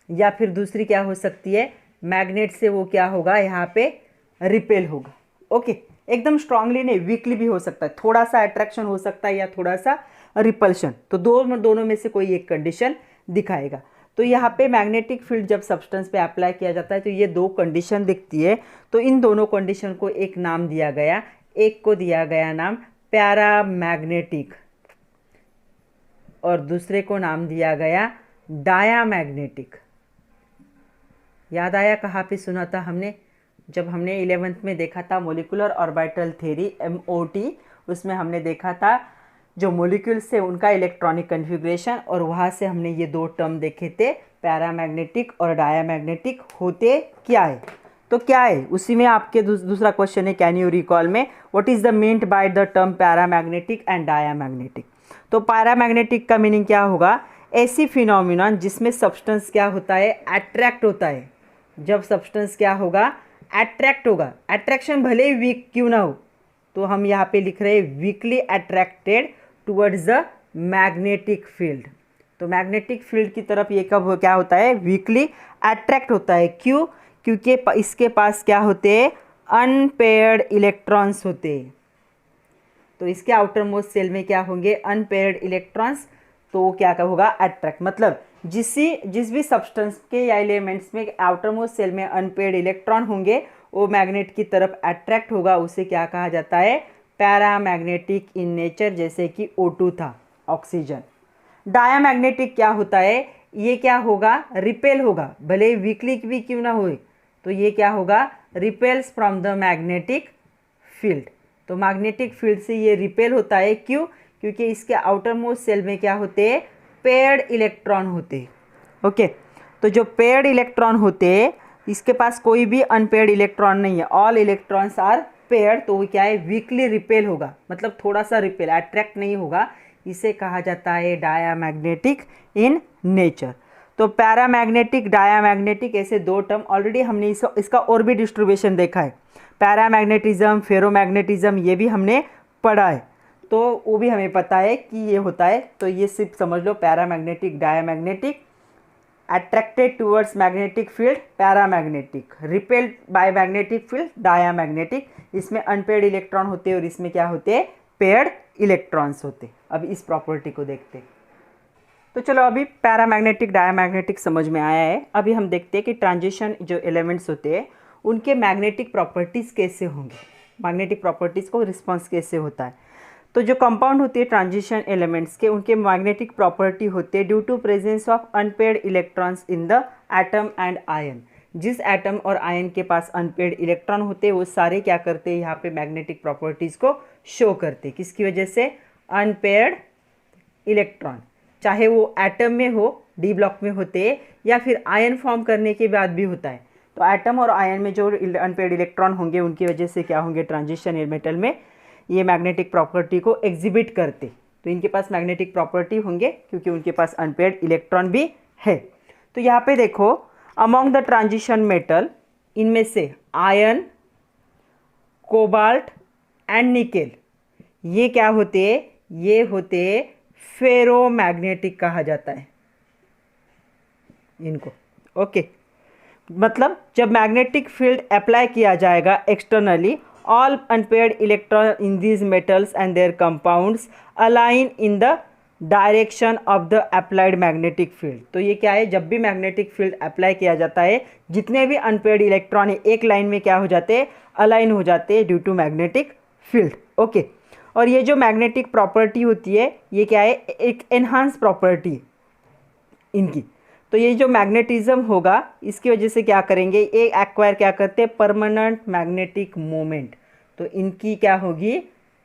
या फिर दूसरी क्या हो सकती है, मैग्नेट से वो क्या होगा, यहाँ पे रिपेल होगा। ओके, एकदम स्ट्रांगली नहीं, वीकली भी हो सकता है, थोड़ा सा अट्रैक्शन हो सकता है या थोड़ा सा रिपल्शन, तो दोनों में से कोई एक कंडीशन दिखाएगा। तो यहाँ पे मैग्नेटिक फील्ड जब सब्सटेंस पे अप्लाई किया जाता है तो ये दो कंडीशन दिखती है। तो इन दोनों कंडीशन को एक नाम दिया गया, एक को दिया गया नाम पैरामैग्नेटिक और दूसरे को नाम दिया गया डायामैग्नेटिक। याद आया कहाँ पे सुना था हमने, जब हमने 11th में देखा था मोलिकुलर ऑर्बिटल थ्योरी MOT, उसमें हमने देखा था जो मोलिक्यूल्स थे उनका इलेक्ट्रॉनिक कन्फिग्रेशन, और वहाँ से हमने ये दो टर्म देखे थे, पैरामैग्नेटिक और डायामैग्नेटिक होते क्या है। तो क्या है उसी में आपके दूसरा क्वेश्चन है कैन यू रिकॉल में, what is the meant by the term paramagnetic and diamagnetic. तो पैरामैग्नेटिक का मीनिंग क्या होगा, ऐसी फिनोमिनन जिसमें सब्सटेंस क्या होता है, अट्रैक्ट होता है। जब सब्सटेंस क्या होगा, अट्रैक्ट होगा, अट्रैक्शन भले ही वीक क्यों ना हो, तो हम यहाँ पे लिख रहे हैं weekly attracted towards the magnetic field. तो मैग्नेटिक फील्ड की तरफ ये कब क्या होता है, वीकली अट्रैक्ट होता है। क्यों, क्योंकि इसके पास क्या होते हैं, अनपेयर्ड इलेक्ट्रॉन्स होते हैं। तो इसके आउटर मोस्ट सेल में क्या होंगे, अनपेयर्ड इलेक्ट्रॉन्स, तो वो क्या होगा, अट्रैक्ट, मतलब जिस भी सब्सटेंस के या एलिमेंट्स में आउटर मोस्ट सेल में अनपेयर्ड इलेक्ट्रॉन होंगे वो मैग्नेट की तरफ अट्रैक्ट होगा, उसे क्या कहा जाता है, पैरामैग्नेटिक इन नेचर, जैसे कि O2 था, ऑक्सीजन। डायामैग्नेटिक क्या होता है, ये क्या होगा, रिपेल होगा, भले ही वीकली भी क्यों ना हो, तो ये क्या होगा, repels from the magnetic field. तो मैग्नेटिक फील्ड से ये रिपेल होता है, क्यों, क्योंकि इसके आउटर मोस्ट सेल में क्या होते हैं, पेयर्ड इलेक्ट्रॉन होते हैं। ओके, तो जो पेयर्ड इलेक्ट्रॉन होते हैं, इसके पास कोई भी अनपेयर्ड इलेक्ट्रॉन नहीं है, ऑल इलेक्ट्रॉन्स आर पेयर्ड, तो वो क्या है, वीकली रिपेल होगा, मतलब थोड़ा सा रिपेल, अट्रैक्ट नहीं होगा, इसे कहा जाता है डायामैग्नेटिक इन नेचर। तो पैरामैग्नेटिक, डायामैग्नेटिक, ऐसे दो टर्म ऑलरेडी हमने इसका और भी डिस्ट्रीब्यूशन देखा है, पैरामैग्नेटिज्म, फेरोमैग्नेटिज्म, ये भी हमने पढ़ा है, तो वो भी हमें पता है कि ये होता है। तो ये सिर्फ समझ लो, paramagnetic, diamagnetic, attracted towards magnetic field paramagnetic, repelled by magnetic field diamagnetic. इसमें अनपेयर्ड इलेक्ट्रॉन होते हैं और इसमें क्या होते हैं, पेयर्ड इलेक्ट्रॉन्स होते। अब इस प्रॉपर्टी को देखते। तो चलो अभी पैरामैग्नेटिक डायमैग्नेटिक समझ में आया है। अभी हम देखते हैं कि ट्रांजिशन जो एलिमेंट्स होते हैं उनके मैग्नेटिक प्रॉपर्टीज़ कैसे होंगे, मैग्नेटिक प्रॉपर्टीज़ को रिस्पॉन्स कैसे होता है। तो जो कंपाउंड होती है ट्रांजिशन एलिमेंट्स के, उनके मैग्नेटिक प्रॉपर्टी होते हैं due to presence of unpaired electrons in the atom and ion. जिस एटम और आयन के पास अनपेयर्ड इलेक्ट्रॉन होते हैं वो सारे क्या करते हैं, यहाँ पे मैग्नेटिक प्रॉपर्टीज़ को शो करते हैं। किसकी वजह से? अनपेयर्ड इलेक्ट्रॉन, चाहे वो एटम में हो, डी ब्लॉक में होते हैं, या फिर आयन फॉर्म करने के बाद भी होता है। तो एटम और आयन में जो अनपेयर्ड इलेक्ट्रॉन होंगे उनकी वजह से क्या होंगे, ट्रांजिशन मेटल में ये मैग्नेटिक प्रॉपर्टी को एग्जिबिट करते। तो इनके पास मैग्नेटिक प्रॉपर्टी होंगे क्योंकि उनके पास अनपेयर्ड इलेक्ट्रॉन भी है। तो यहाँ पे देखो, अमॉन्ग द ट्रांजिशन मेटल, इनमें से आयन, कोबाल्ट एंड निकेल, ये क्या होते हैं, ये होते फेरोमैग्नेटिक कहा जाता है इनको। ओके, मतलब जब मैग्नेटिक फील्ड अप्लाई किया जाएगा externally, all unpaired electron in these metals and there compounds align in the direction of the applied magnetic field. तो ये क्या है, जब भी मैग्नेटिक फील्ड अप्लाई किया जाता है, जितने भी अनपेयर्ड इलेक्ट्रॉन है एक लाइन में क्या हो जाते हैं, अलाइन हो जाते हैं due to magnetic field. Okay, और ये जो मैग्नेटिक प्रॉपर्टी होती है ये क्या है, एक एनहांस प्रॉपर्टी इनकी। तो ये जो मैग्नेटिज्म होगा इसकी वजह से क्या करेंगे, ये एक्वायर क्या करते हैं, परमानेंट मैग्नेटिक मोमेंट। तो इनकी क्या होगी,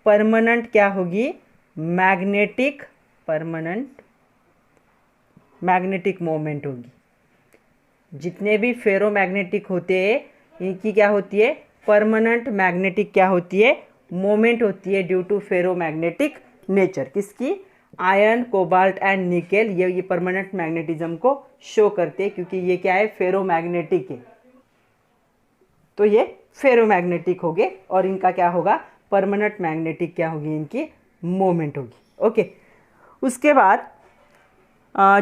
परमानेंट क्या होगी, मैग्नेटिक, परमानेंट मैग्नेटिक मोमेंट होगी। जितने भी फेरोमैग्नेटिक होते हैं इनकी क्या होती है, परमानेंट मैग्नेटिक क्या होती है, मोमेंट होती है ड्यू टू फेरोमैग्नेटिक नेचर। किसकी, आयन, कोबाल्ट एंड निकेल, ये परमानेंट मैग्नेटिज्म को शो करते हैं क्योंकि ये क्या है, फेरोमैग्नेटिक है। तो ये फेरोमैग्नेटिक हो गए और इनका क्या होगा, परमानेंट मैग्नेटिक क्या होगी, इनकी मोमेंट होगी। ओके, उसके बाद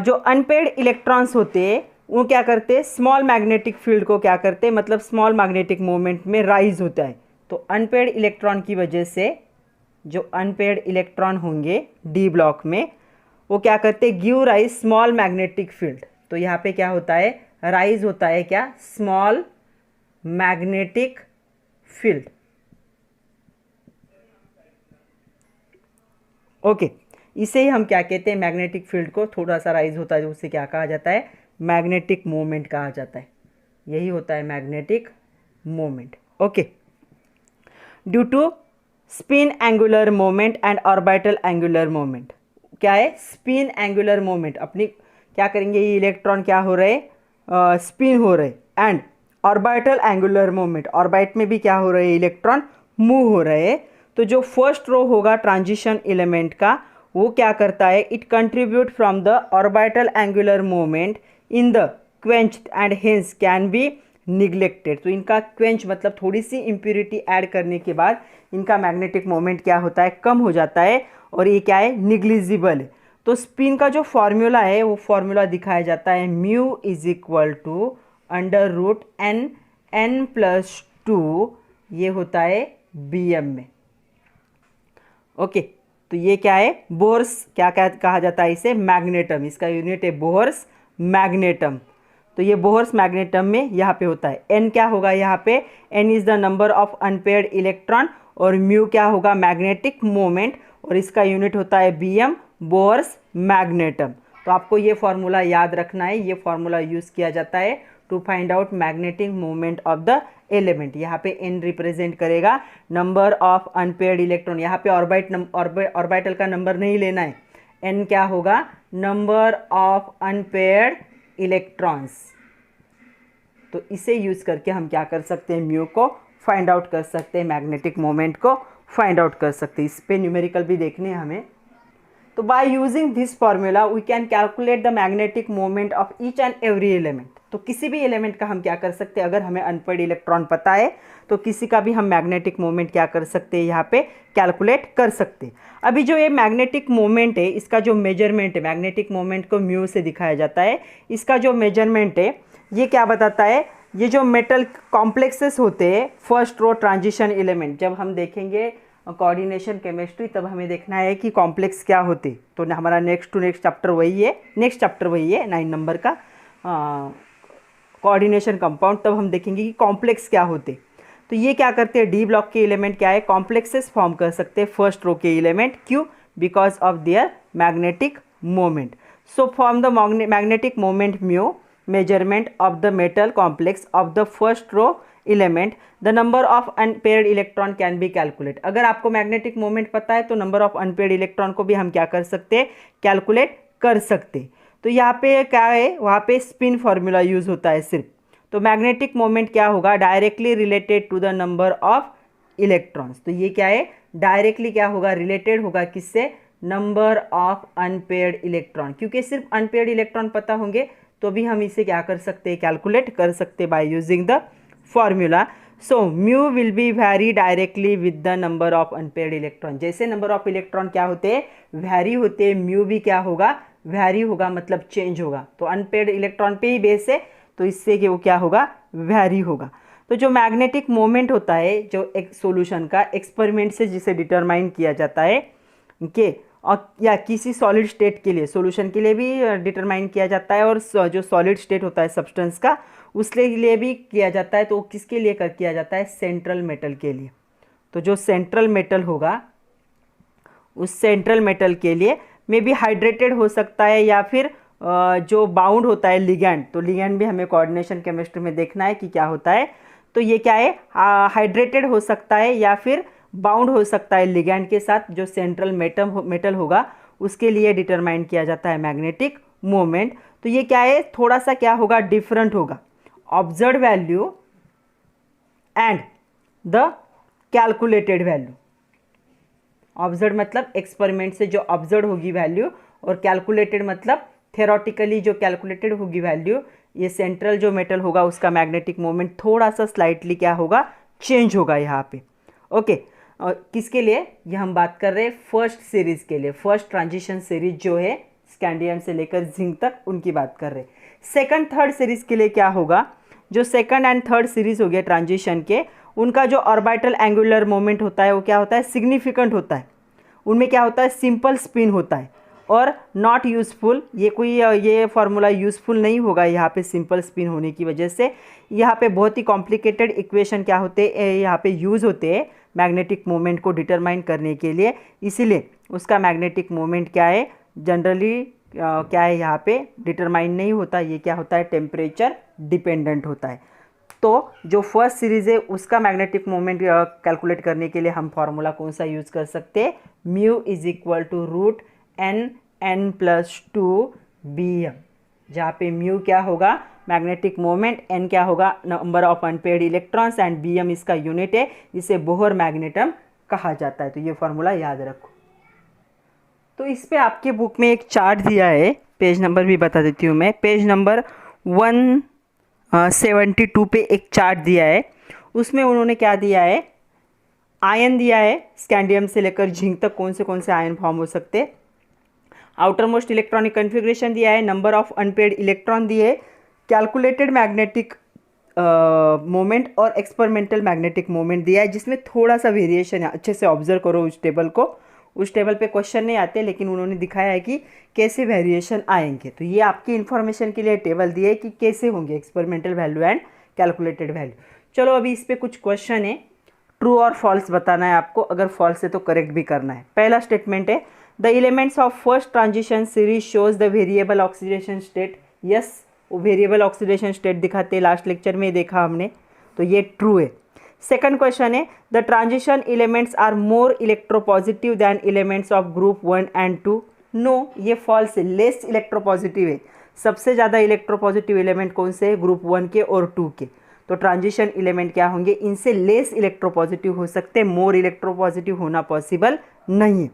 जो अनपेयर्ड इलेक्ट्रॉन्स होते हैं वो क्या करते हैं, स्मॉल मैग्नेटिक फील्ड को क्या करते हैं, मतलब स्मॉल मैग्नेटिक मोमेंट में राइज होता है। तो अनपेयर्ड इलेक्ट्रॉन की वजह से जो अनपेयर्ड इलेक्ट्रॉन होंगे डी ब्लॉक में वो क्या करते हैं, give rise small magnetic field. तो यहाँ पे क्या होता है, राइज होता है क्या, स्मॉल मैग्नेटिक फील्ड। ओके, इसे ही हम क्या कहते हैं, मैग्नेटिक फील्ड को थोड़ा सा राइज होता है, उसे क्या कहा जाता है, मैग्नेटिक मोमेंट कहा जाता है। यही होता है magnetic moment. Okay, due to spin angular moment and orbital angular moment. क्या है, स्पिन एंगुलर मोमेंट, अपनी क्या करेंगे, ये इलेक्ट्रॉन क्या हो रहे, स्पिन हो रहे, and orbital angular moment, orbit में भी क्या हो रहे, इलेक्ट्रॉन मूव हो रहे। तो जो फर्स्ट रो होगा ट्रांजिशन एलिमेंट का वो क्या करता है, it contribute from the orbital angular moment in the quenched and hence can be neglected. तो इनका क्वेंच मतलब थोड़ी सी इम्प्योरिटी ऐड करने के बाद इनका मैग्नेटिक मोमेंट क्या होता है, कम हो जाता है और ये क्या है, निग्लिजिबल है। तो स्पिन का जो फॉर्मूला है वो फॉर्मूला दिखाया जाता है, mu is equal to under root n n plus 2, ये होता है bm में। ओके, तो ये क्या है, बोहर्स क्या कहा जाता है इसे, मैग्नेटम, इसका यूनिट है बोहर्स मैग्नेटम। तो ये बोहर्स मैग्नेटम में यहाँ पे होता है, n क्या होगा यहाँ पे, n is the number of unpaired electron, और म्यू क्या होगा, मैग्नेटिक मोमेंट, और इसका यूनिट होता है bm, बोहर्स मैग्नेटम। तो आपको ये फॉर्मूला याद रखना है, ये फॉर्मूला यूज़ किया जाता है to find out magnetic moment of the element. यहाँ पे n रिप्रेजेंट करेगा नंबर ऑफ अनपेयर्ड इलेक्ट्रॉन, यहाँ पे ऑर्बिटल का नंबर नहीं लेना है, n क्या होगा, नंबर ऑफ अनपेयर्ड इलेक्ट्रॉन्स। तो इसे यूज़ करके हम क्या कर सकते हैं, म्यू को फाइंड आउट कर सकते हैं, मैग्नेटिक मोमेंट को फाइंड आउट कर सकते हैं। इस पे न्यूमेरिकल भी देखने हैं हमें। तो by using this formula we can calculate the magnetic moment of each and every element. तो किसी भी एलिमेंट का हम क्या कर सकते हैं, अगर हमें अनपेयर्ड इलेक्ट्रॉन पता है तो किसी का भी हम मैग्नेटिक मोमेंट क्या कर सकते हैं, यहाँ पे कैलकुलेट कर सकते हैं। अभी जो ये मैग्नेटिक मोमेंट है इसका जो मेजरमेंट है, मैग्नेटिक मोमेंट को म्यू से दिखाया जाता है, इसका जो मेजरमेंट है ये क्या बताता है, ये जो मेटल कॉम्प्लेक्सेस होते हैं फर्स्ट रो ट्रांजिशन एलिमेंट, जब हम देखेंगे कोऑर्डिनेशन केमिस्ट्री, तब हमें देखना है कि कॉम्प्लेक्स क्या होते। तो हमारा नेक्स्ट चैप्टर वही है, 9 नंबर का कोऑर्डिनेशन कंपाउंड। तब हम देखेंगे कि कॉम्प्लेक्स क्या होते। तो ये क्या करते हैं, डी ब्लॉक के एलिमेंट क्या है, कॉम्प्लेक्सेस फॉर्म कर सकते हैं फर्स्ट रो के एलिमेंट। क्यों? Because of their magnetic moment. So form the magnetic moment mu, measurement of the metal complex of the first row element, the number of unpaired electron can be calculate. अगर आपको magnetic moment पता है तो number of unpaired electron को भी हम क्या कर सकते हैं, कैलकुलेट कर सकते। तो यहाँ पे क्या है, वहाँ पे स्पिन फॉर्मूला यूज होता है सिर्फ। तो मैग्नेटिक मोमेंट क्या होगा, directly related to the number of electrons. तो ये क्या है, डायरेक्टली क्या होगा, रिलेटेड होगा किससे, नंबर ऑफ अनपेयर्ड इलेक्ट्रॉन। क्योंकि सिर्फ अनपेयर्ड इलेक्ट्रॉन पता होंगे तो भी हम इसे क्या कर सकते हैं, कैलकुलेट कर सकते by using the formula. So mu will be vary directly with the number of unpaired electron. जैसे नंबर ऑफ इलेक्ट्रॉन क्या होते हैं, वैरी होते हैं, म्यू भी क्या होगा, वैरी होगा, मतलब चेंज होगा। तो अनपेयर्ड इलेक्ट्रॉन पे ही बेस है, तो इससे कि वो क्या होगा, वैरी होगा। तो जो मैग्नेटिक मोमेंट होता है जो एक सॉल्यूशन का एक्सपेरिमेंट से जिसे डिटरमाइन किया जाता है के, और या किसी सॉलिड स्टेट के लिए, सॉल्यूशन के लिए भी डिटरमाइन किया जाता है, और जो सॉलिड स्टेट होता है सब्सटेंस का उसके लिए भी किया जाता है। तो किसके लिए किया जाता है, सेंट्रल मेटल के लिए। तो जो सेंट्रल मेटल होगा उस सेंट्रल मेटल के लिए मे बी हाइड्रेटेड हो सकता है, या फिर जो बाउंड होता है लिगैंड। तो लिगैंड भी हमें कोऑर्डिनेशन केमिस्ट्री में देखना है कि क्या होता है। तो ये क्या है, हाइड्रेटेड हो सकता है या फिर बाउंड हो सकता है लिगैंड के साथ। जो सेंट्रल मेटल होगा उसके लिए डिटरमाइन किया जाता है मैग्नेटिक मोमेंट। तो ये क्या है, थोड़ा सा क्या होगा, डिफरेंट होगा। Observe value and the calculated value. Observe मतलब एक्सपेरिमेंट से जो ऑब्जर्व होगी वैल्यू, और कैलकुलेटेड मतलब थेरोटिकली जो कैलकुलेटेड होगी वैल्यू। ये सेंट्रल जो मेटल होगा उसका मैग्नेटिक मोमेंट थोड़ा सा स्लाइटली क्या होगा, चेंज होगा यहाँ पे। ओके, और किसके लिए ये हम बात कर रहे हैं, फर्स्ट सीरीज के लिए, फर्स्ट ट्रांजिशन सीरीज जो है स्कैंडियम से लेकर जिंक तक, उनकी बात कर रहे हैं। सेकंड थर्ड सीरीज के लिए क्या होगा, जो सेकंड एंड थर्ड सीरीज हो गया ट्रांजिशन के, उनका जो ऑर्बिटल एंगुलर मोमेंट होता है वो क्या होता है, सिग्निफिकेंट होता है। उनमें क्या होता है, सिंपल स्पिन होता है और नॉट यूजफुल। ये फार्मूला यूजफुल नहीं होगा यहाँ पे सिंपल स्पिन होने की वजह से। यहाँ पे बहुत ही कॉम्प्लिकेटेड इक्वेशन क्या होते हैं, यहाँ पे यूज़ होते हैं मैग्नेटिक मोमेंट को डिटरमाइन करने के लिए। इसीलिए उसका मैग्नेटिक मोमेंट क्या है, जनरली क्या है यहाँ पे डिटरमाइन नहीं होता। ये क्या होता है, टेम्परेचर डिपेंडेंट होता है। तो जो फर्स्ट सीरीज है उसका मैग्नेटिक मोमेंट कैलकुलेट करने के लिए हम फार्मूला कौन सा यूज़ कर सकते हैं, mu is equal to root n+2 bm, जहाँ पे म्यू क्या होगा, मैग्नेटिक मोमेंट, n क्या होगा, number of unpaired electrons, and bm इसका यूनिट है, इसे बोहर मैग्नेटम कहा जाता है। तो ये फार्मूला याद रखो। तो इस पे आपके बुक में एक चार्ट दिया है, पेज नंबर भी बता देती हूँ मैं। पेज नंबर 172 पे एक चार्ट दिया है। उसमें उन्होंने क्या दिया है, आयन दिया है, स्कैंडियम से लेकर जिंक तक कौन से आयन फॉर्म हो सकते हैं। आउटर मोस्ट इलेक्ट्रॉनिक कन्फिग्रेशन दिया है, नंबर ऑफ अनपेयर्ड इलेक्ट्रॉन दिए, कैलकुलेटेड मैग्नेटिक मोमेंट और एक्सपेरिमेंटल मैग्नेटिक मोमेंट दिया है, जिसमें थोड़ा सा वेरिएशन है। अच्छे से ऑब्जर्व करो उस टेबल को। उस टेबल पे क्वेश्चन नहीं आते, लेकिन उन्होंने दिखाया है कि कैसे वेरिएशन आएंगे। तो ये आपकी इन्फॉर्मेशन के लिए टेबल दिए कि कैसे होंगे experimental value and calculated value. चलो अभी इस पर कुछ क्वेश्चन है, ट्रू और फॉल्स बताना है आपको। अगर फॉल्स है तो करेक्ट भी करना है। पहला स्टेटमेंट है, the elements of first transition series shows the variable oxidation state. Yes, वो वेरिएबल ऑक्सीडेशन स्टेट दिखाते हैं, लास्ट लेक्चर में देखा हमने, तो ये ट्रू है। सेकंड क्वेश्चन है, the transition elements are more electropositive than elements of group 1 and 2। No, ये फॉल्स है, लेस इलेक्ट्रोपॉजिटिव है। सबसे ज़्यादा इलेक्ट्रोपॉजिटिव एलिमेंट कौन से है, ग्रुप 1 के और 2 के। तो ट्रांजिशन एलिमेंट क्या होंगे, इनसे लेस इलेक्ट्रोपॉजिटिव हो सकते हैं, मोर इलेक्ट्रोपॉजिटिव होना पॉसिबल नहीं है।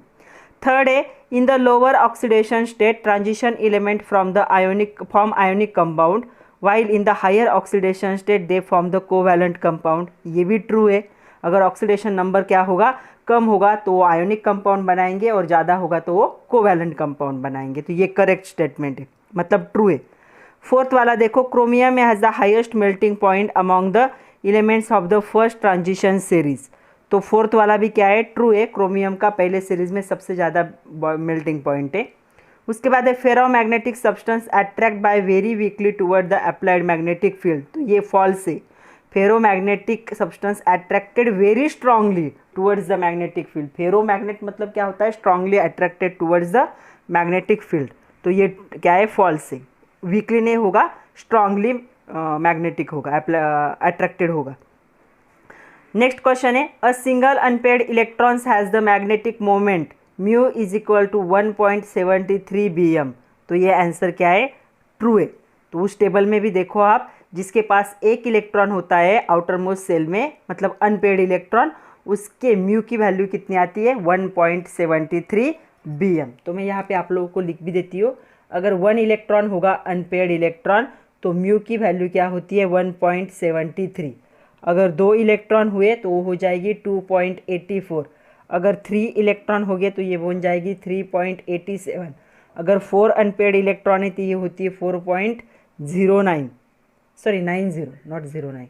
थर्ड है, in the lower oxidation state transition element form ionic compound, while in the higher oxidation state they form the covalent compound। ये भी ट्रू है। अगर ऑक्सीडेशन नंबर क्या होगा, कम होगा तो वो आयोनिक कंपाउंड बनाएंगे, और ज़्यादा होगा तो वो कोवैलेंट कंपाउंड बनाएंगे। तो ये करेक्ट स्टेटमेंट है, मतलब ट्रू है। फोर्थ वाला देखो, chromium has the highest melting point among the elements of the first transition series. तो फोर्थ वाला भी क्या है, ट्रू है, क्रोमियम का पहले सीरीज में सबसे ज़्यादा मेल्टिंग पॉइंट है। उसके बाद है ferromagnetic substance attract by very weakly toward the applied magnetic field, तो ये फॉल्स है। Ferromagnetic substance attracted very strongly towards the magnetic field, ferromagnet मतलब क्या होता है, strongly attracted towards the magnetic field, तो ये क्या है, फॉल्स है। वीकली नहीं होगा, स्ट्रांगली मैग्नेटिक होगा, अट्रैक्टेड होगा। नेक्स्ट क्वेश्चन है, a single unpaired electrons has the magnetic moment mu is equal to 1.73 bm, तो ये आंसर क्या है, ट्रू है। तो उस टेबल में भी देखो आप, जिसके पास एक इलेक्ट्रॉन होता है आउटर मोस्ट सेल में, मतलब अनपेयर्ड इलेक्ट्रॉन, उसके म्यू की वैल्यू कितनी आती है, 1.73 bm। तो मैं यहाँ पे आप लोगों को लिख भी देती हूँ, अगर 1 इलेक्ट्रॉन होगा अनपेयर्ड इलेक्ट्रॉन तो म्यू की वैल्यू क्या होती है, 1.73। अगर 2 इलेक्ट्रॉन हुए तो वो हो जाएगी 2.84। अगर 3 इलेक्ट्रॉन हो गए तो ये बन जाएगी 3.87। अगर 4 अनपेयर्ड इलेक्ट्रॉन है तो ये होती है 4.09, सॉरी 90, नॉट 09।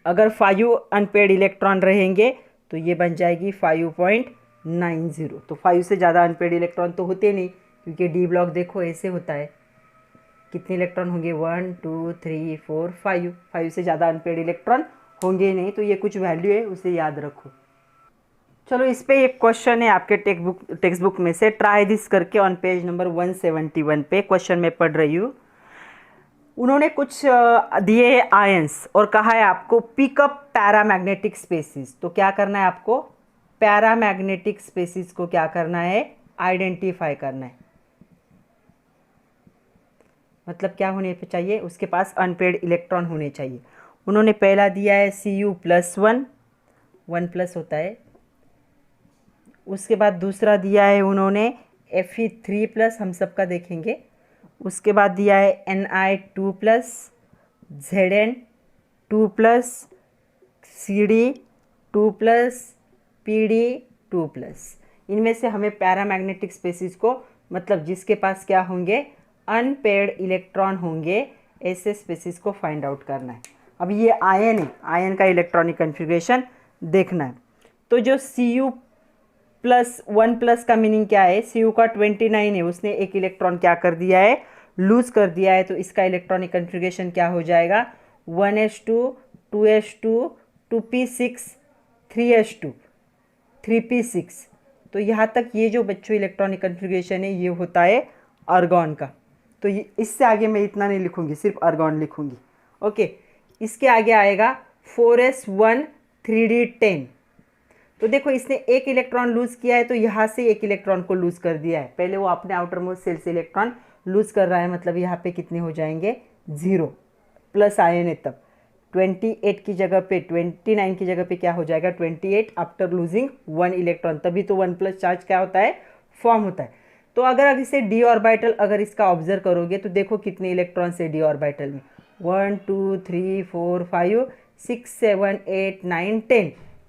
अगर 5 अनपेयर्ड इलेक्ट्रॉन रहेंगे तो ये बन जाएगी 5.90। तो 5 से ज़्यादा अनपेयर्ड इलेक्ट्रॉन तो होते नहीं, क्योंकि डी ब्लॉक देखो ऐसे होता है, कितने इलेक्ट्रॉन होंगे, 1 2 3 4 5, 5 से ज़्यादा अनपेयर्ड इलेक्ट्रॉन होंगे नहीं, तो ये कुछ वैल्यू है, उसे याद रखो। चलो इस पे एक क्वेश्चन है आपके टेक्स्ट बुक में से, ट्राई दिस करके ऑन पेज नंबर 171 पे क्वेश्चन में पढ़ रही हूँ। उन्होंने कुछ दिए आयंस और कहा है आपको पिकअप पैरामैग्नेटिक स्पेसिस, तो क्या करना है आपको, पैरामैग्नेटिक स्पेसिस को क्या करना है, आइडेंटिफाई करना है। मतलब क्या होने चाहिए, उसके पास अनपेयर्ड इलेक्ट्रॉन होने चाहिए। उन्होंने पहला दिया है Cu+1, 1+ होता है। उसके बाद दूसरा दिया है उन्होंने Fe3+, हम सबका देखेंगे। उसके बाद दिया है Ni2+, Zn2+, Cd2+, Pd2+। इनमें से हमें पैरामैग्नेटिक स्पेसिस को, मतलब जिसके पास क्या होंगे, अनपेयर्ड इलेक्ट्रॉन होंगे, ऐसे स्पेसिस को फाइंड आउट करना है। अब ये आयन है, आयन का इलेक्ट्रॉनिक कन्फिग्रेशन देखना है। तो जो Cu+1+ का मीनिंग क्या है, Cu का 29 है, उसने एक इलेक्ट्रॉन क्या कर दिया है, लूज कर दिया है, तो इसका इलेक्ट्रॉनिक कन्फिग्रेशन क्या हो जाएगा, 1s2 2s2 2p6 3s2 3p6। तो यहाँ तक ये जो बच्चों इलेक्ट्रॉनिक कन्फिग्रेशन है ये होता है आर्गॉन का। तो ये इससे आगे मैं इतना नहीं लिखूंगी, सिर्फ आर्गॉन लिखूंगी। ओके, इसके आगे आएगा 4s1 3d10। तो देखो इसने एक इलेक्ट्रॉन लूज किया है, तो यहाँ से एक इलेक्ट्रॉन को लूज कर दिया है, पहले वो अपने आउटर मोस्ट सेल से इलेक्ट्रॉन लूज कर रहा है, मतलब यहाँ पे कितने हो जाएंगे, 0, प्लस आयन है तब 28 की जगह पे 29 की जगह पे क्या हो जाएगा, 28 आफ्टर लूजिंग 1 इलेक्ट्रॉन, तभी तो 1+ चार्ज क्या होता है, फॉर्म होता है। तो अगर इसे डी ऑर्बिटल अगर इसका ऑब्जर्व करोगे तो देखो कितने इलेक्ट्रॉन्स है डी ऑर्बिटल में, 1 2 3 4 5 6 7 8 9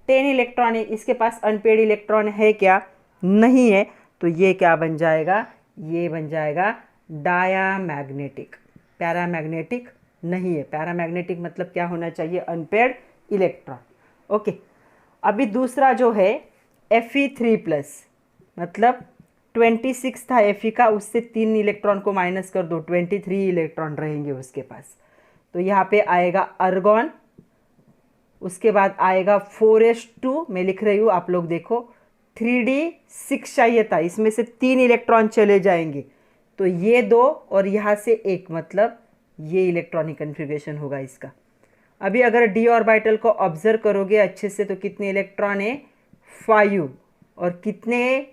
10 इलेक्ट्रॉन है। इसके पास अनपेयर्ड इलेक्ट्रॉन है क्या, नहीं है, तो ये क्या बन जाएगा, ये बन जाएगा डायामैग्नेटिक, पैरामैग्नेटिक नहीं है। पैरामैग्नेटिक मतलब क्या होना चाहिए, अनपेयर्ड इलेक्ट्रॉन। ओके, अभी दूसरा जो है Fe3+, मतलब 26 था Fe का, उससे 3 इलेक्ट्रॉन को माइनस कर दो, 23 इलेक्ट्रॉन रहेंगे उसके पास। तो यहाँ पे आएगा अर्गॉन, उसके बाद आएगा 4s2, मैं लिख रही हूँ आप लोग देखो, 3d6 चाहिए था, इसमें से 3 इलेक्ट्रॉन चले जाएंगे, तो ये 2 और यहाँ से 1, मतलब ये इलेक्ट्रॉनिक कन्फिग्रेशन होगा इसका। अभी अगर डी ऑर्बिटल को ऑब्जर्व करोगे अच्छे से तो कितने इलेक्ट्रॉन है, 5, और कितने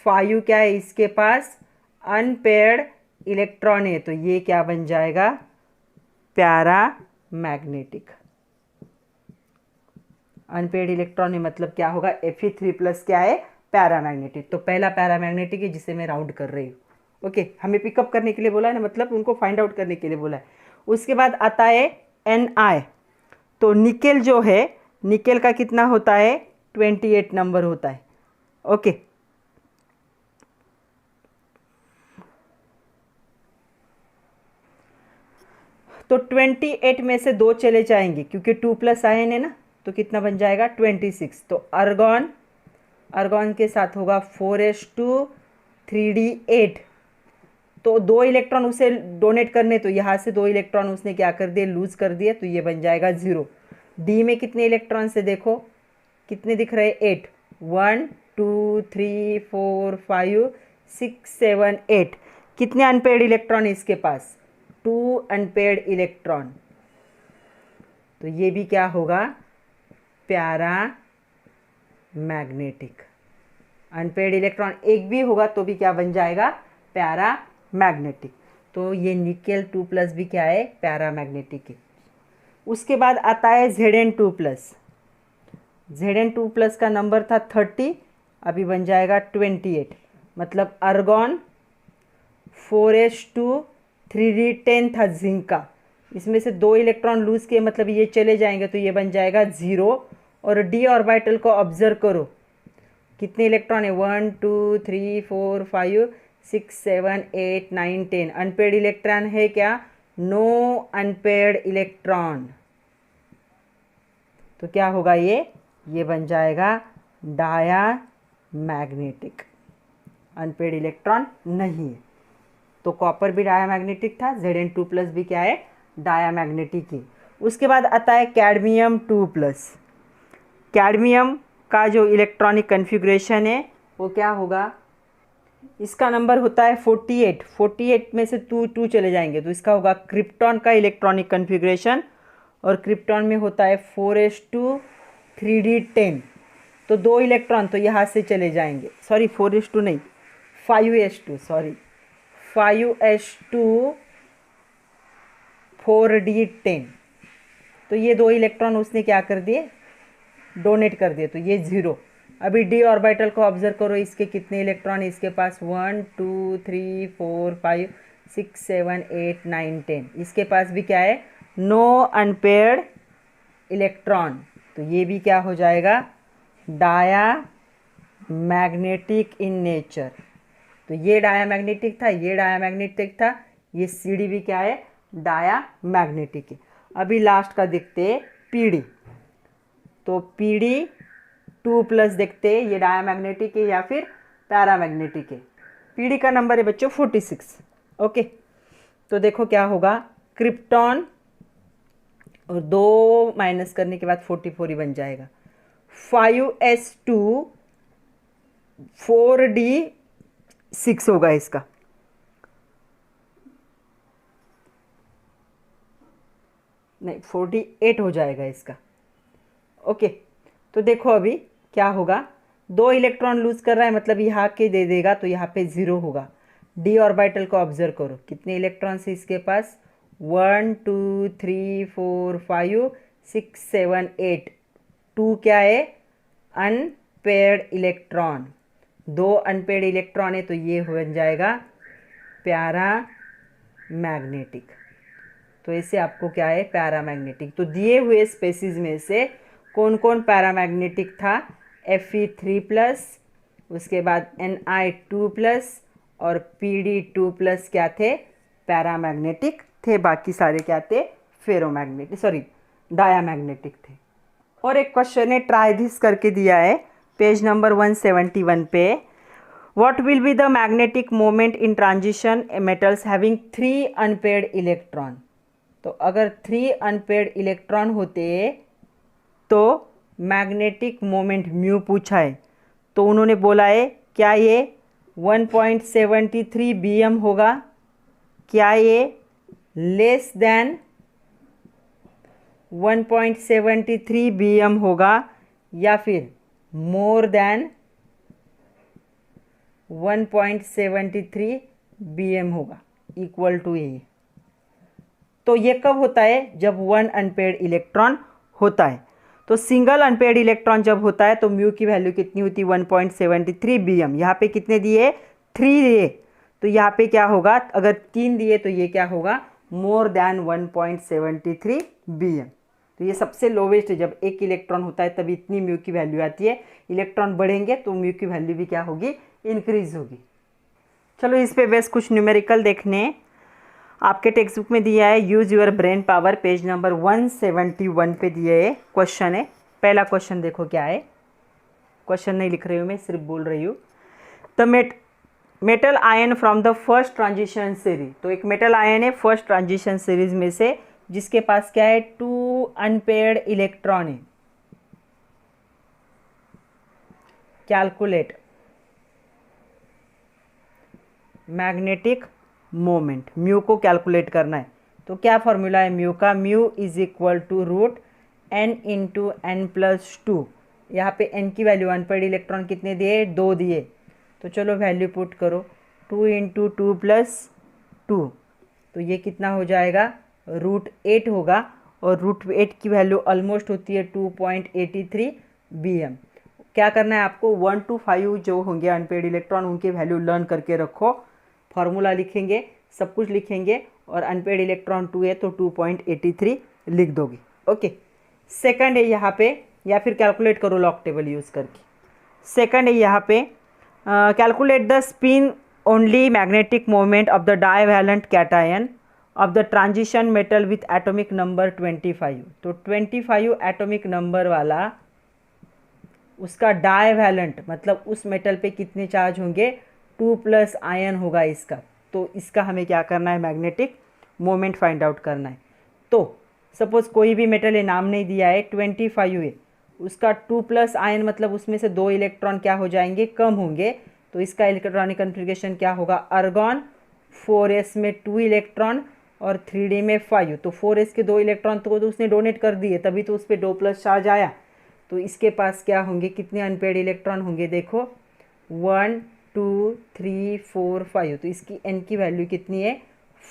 5 क्या है इसके पास, अनपेयर्ड इलेक्ट्रॉन है, तो ये क्या बन जाएगा, पैरामैग्नेटिक। अनपेयर्ड इलेक्ट्रॉन है मतलब क्या होगा, Fe3+ क्या है, पैरामैग्नेटिक। तो पहला पैरामैग्नेटिक है जिसे मैं राउंड कर रही हूँ। ओके, हमें पिकअप करने के लिए बोला है ना, मतलब उनको फाइंड आउट करने के लिए बोला है। उसके बाद आता है Ni, तो निकेल जो है, निकेल का कितना होता है, 28 नंबर होता है। ओके, तो 28 में से 2 चले जाएंगे क्योंकि 2+ आयन है ना, तो कितना बन जाएगा 26। तो आर्गॉन, आर्गॉन के साथ होगा 4s2 3d8। तो 2 इलेक्ट्रॉन उसे डोनेट करने, तो यहाँ से 2 इलेक्ट्रॉन उसने क्या कर दिए, लूज कर दिए, तो ये बन जाएगा 0। डी में कितने इलेक्ट्रॉन से देखो, कितने दिख रहे, 8, 1 2 3 4 5 6 7 8। कितने अनपेड इलेक्ट्रॉन इसके पास, 2 अनपेड इलेक्ट्रॉन। तो ये भी क्या होगा, पैरा मैग्नेटिक। अनपेड इलेक्ट्रॉन एक भी होगा तो भी क्या बन जाएगा, पैरा मैग्नेटिक। तो ये निकेल 2+ भी क्या है, पैरा मैग्नेटिक है। उसके बाद आता है Zn2+। Zn2+ का नंबर था 30, अभी बन जाएगा 28। मतलब आर्गॉन 4s2 3d10 था जिंक का, इसमें से 2 इलेक्ट्रॉन लूज किए, मतलब ये चले जाएंगे, तो ये बन जाएगा 0। और डी ऑर्बिटल को ऑब्जर्व करो, कितने इलेक्ट्रॉन है, 1 2 3 4 5 6 7 8 9 10। अनपेड इलेक्ट्रॉन है क्या, नो अनपेड इलेक्ट्रॉन। तो क्या होगा, ये बन जाएगा डाया मैग्नेटिक। अनपेड इलेक्ट्रॉन नहीं है। तो कॉपर भी डाया मैग्नेटिक था, Zn2+ भी क्या है, डाया मैग्नेटिक ही। उसके बाद आता है कैडमियम 2+। कैडमियम का जो इलेक्ट्रॉनिक कन्फिग्रेशन है वो क्या होगा, इसका नंबर होता है 48। 48 में से 2 चले जाएंगे, तो इसका होगा क्रिप्टॉन का इलेक्ट्रॉनिक कन्फिग्रेशन। और क्रिप्टॉन में होता है 4s2 3d10। तो 2 इलेक्ट्रॉन तो यहाँ से चले जाएंगे, सॉरी 4s2 नहीं, 5s2, सॉरी 5s2 4d10। तो ये 2 इलेक्ट्रॉन उसने क्या कर दिए, डोनेट कर दिए, तो ये 0। अभी डी ऑर्बिटल को ऑब्जर्व करो, इसके कितने इलेक्ट्रॉन इसके पास, 1 2 3 4 5 6 7 8 9 10। इसके पास भी क्या है, नो अनपेयर्ड इलेक्ट्रॉन। तो ये भी क्या हो जाएगा, डाया मैग्नेटिक इन नेचर। तो ये डाया मैग्नेटिक था, ये डाया मैग्नेटिक था, ये CD भी क्या है, डाया मैग्नेटिक है। अभी लास्ट का देखते हैं PD। तो PD2+ देखते हैं, ये डाया मैग्नेटिक है या फिर पैरामैग्नेटिक है। PD का नंबर है बच्चों 46। ओके, तो देखो क्या होगा, क्रिप्टॉन और 2 माइनस करने के बाद 44 ही बन जाएगा। 5s2 4d6 होगा इसका। नहीं, 48 हो जाएगा इसका। ओके, तो देखो अभी क्या होगा, 2 इलेक्ट्रॉन लूज कर रहा है, मतलब यहाँ के दे देगा, तो यहाँ पे 0 होगा। डी ऑर्बिटल को ऑब्जर्व करो, कितने इलेक्ट्रॉन्स है इसके पास, 1 2 3 4 5 6 7 8। 2 क्या है, अनपेयर्ड इलेक्ट्रॉन। 2 अनपेयर्ड इलेक्ट्रॉन है, तो ये हो जाएगा पैरा मैग्नेटिक। तो ऐसे आपको क्या है, पैरामैग्नेटिक। तो दिए हुए स्पेसीज में से कौन कौन पैरामैग्नेटिक था, Fe3+, उसके बाद Ni2+ और PD2+ क्या थे, पैरामैग्नेटिक थे। बाकी सारे क्या थे, फेरोमैग्नेटिक, सॉरी डायामैग्नेटिक थे। और एक क्वेश्चन है, ट्राई दिस करके दिया है पेज नंबर 171 पे। What will be the magnetic moment in transition metals having 3 unpaired electron. तो अगर 3 अनपेयर्ड इलेक्ट्रॉन होते तो मैग्नेटिक मोमेंट म्यू पूछा है, तो उन्होंने बोला है क्या ये 1.73 bm होगा, क्या ये लेस देन 1.73 bm होगा, या फिर मोर देन 1.73 bm होगा, इक्वल टू ये। तो ये कब होता है, जब 1 अनपेयर्ड इलेक्ट्रॉन होता है। तो सिंगल अनपेयर्ड इलेक्ट्रॉन जब होता है तो म्यू की वैल्यू कितनी होती है, 1.73 bm। यहाँ पे कितने दिए, 3 दिए, तो यहाँ पे क्या होगा, अगर 3 दिए तो ये क्या होगा, मोर देन 1.73 bm। तो ये सबसे लोवेस्ट है, जब 1 इलेक्ट्रॉन होता है तभी इतनी म्यू की वैल्यू आती है। इलेक्ट्रॉन बढ़ेंगे तो म्यू की वैल्यू भी क्या होगी, इंक्रीज होगी। चलो इस पे बेस कुछ न्यूमेरिकल देखने। आपके टेक्स्ट बुक में दिया है use your brain power, page number 171 पे दिए है क्वेश्चन है। पहला क्वेश्चन देखो क्या है, क्वेश्चन नहीं लिख रही हूँ मैं, सिर्फ बोल रही हूँ। The metal ion from the first transition series, तो एक मेटल आयन है फर्स्ट ट्रांजिशन सीरीज में से जिसके पास क्या है, 2 अनपेयर्ड इलेक्ट्रॉन है। कैलकुलेट मैग्नेटिक मोमेंट, म्यू को कैलकुलेट करना है। तो क्या फॉर्मूला है म्यू का, mu is equal to root n into n plus two. यहाँ पे एन की वैल्यू, अनपेयर्ड इलेक्ट्रॉन कितने दिए, 2 दिए। तो चलो वैल्यू पुट करो, 2 इंटू 2 प्लस 2, तो ये कितना हो जाएगा, √8 होगा। और √8 की वैल्यू ऑलमोस्ट होती है 2.83 BM। क्या करना है आपको, 1 to 5 जो होंगे अनपेयर्ड इलेक्ट्रॉन उनके वैल्यू लर्न करके रखो, फार्मूला लिखेंगे, सब कुछ लिखेंगे, और अनपेयर्ड इलेक्ट्रॉन 2 है तो 2.83 लिख दोगे। ओके, सेकंड है यहाँ पे, या फिर कैलकुलेट करो लॉग टेबल यूज़ करके। सेकंड है यहाँ पे, calculate the spin only magnetic moment of the divalent cation of the transition metal with atomic number 25। तो 25 एटॉमिक नंबर वाला उसका डाइवैलेंट मतलब उस मेटल पे कितने चार्ज होंगे, 2+ आयन होगा इसका। तो इसका हमें क्या करना है, मैग्नेटिक मोमेंट फाइंड आउट करना है। तो सपोज कोई भी मेटल है, नाम नहीं दिया है, 25 है, उसका 2+ आयन मतलब उसमें से 2 इलेक्ट्रॉन क्या हो जाएंगे, कम होंगे। तो इसका इलेक्ट्रॉनिक कन्फिग्रेशन क्या होगा, अर्गॉन 4s में 2 इलेक्ट्रॉन और 3d में 5। तो 4s के 2 इलेक्ट्रॉन तो उसने डोनेट कर दिए, तभी तो उस पर 2+ चार्ज आया। तो इसके पास क्या होंगे, कितने अनपेयर्ड इलेक्ट्रॉन होंगे, देखो 1 2 3 4 5। तो इसकी n की वैल्यू कितनी है,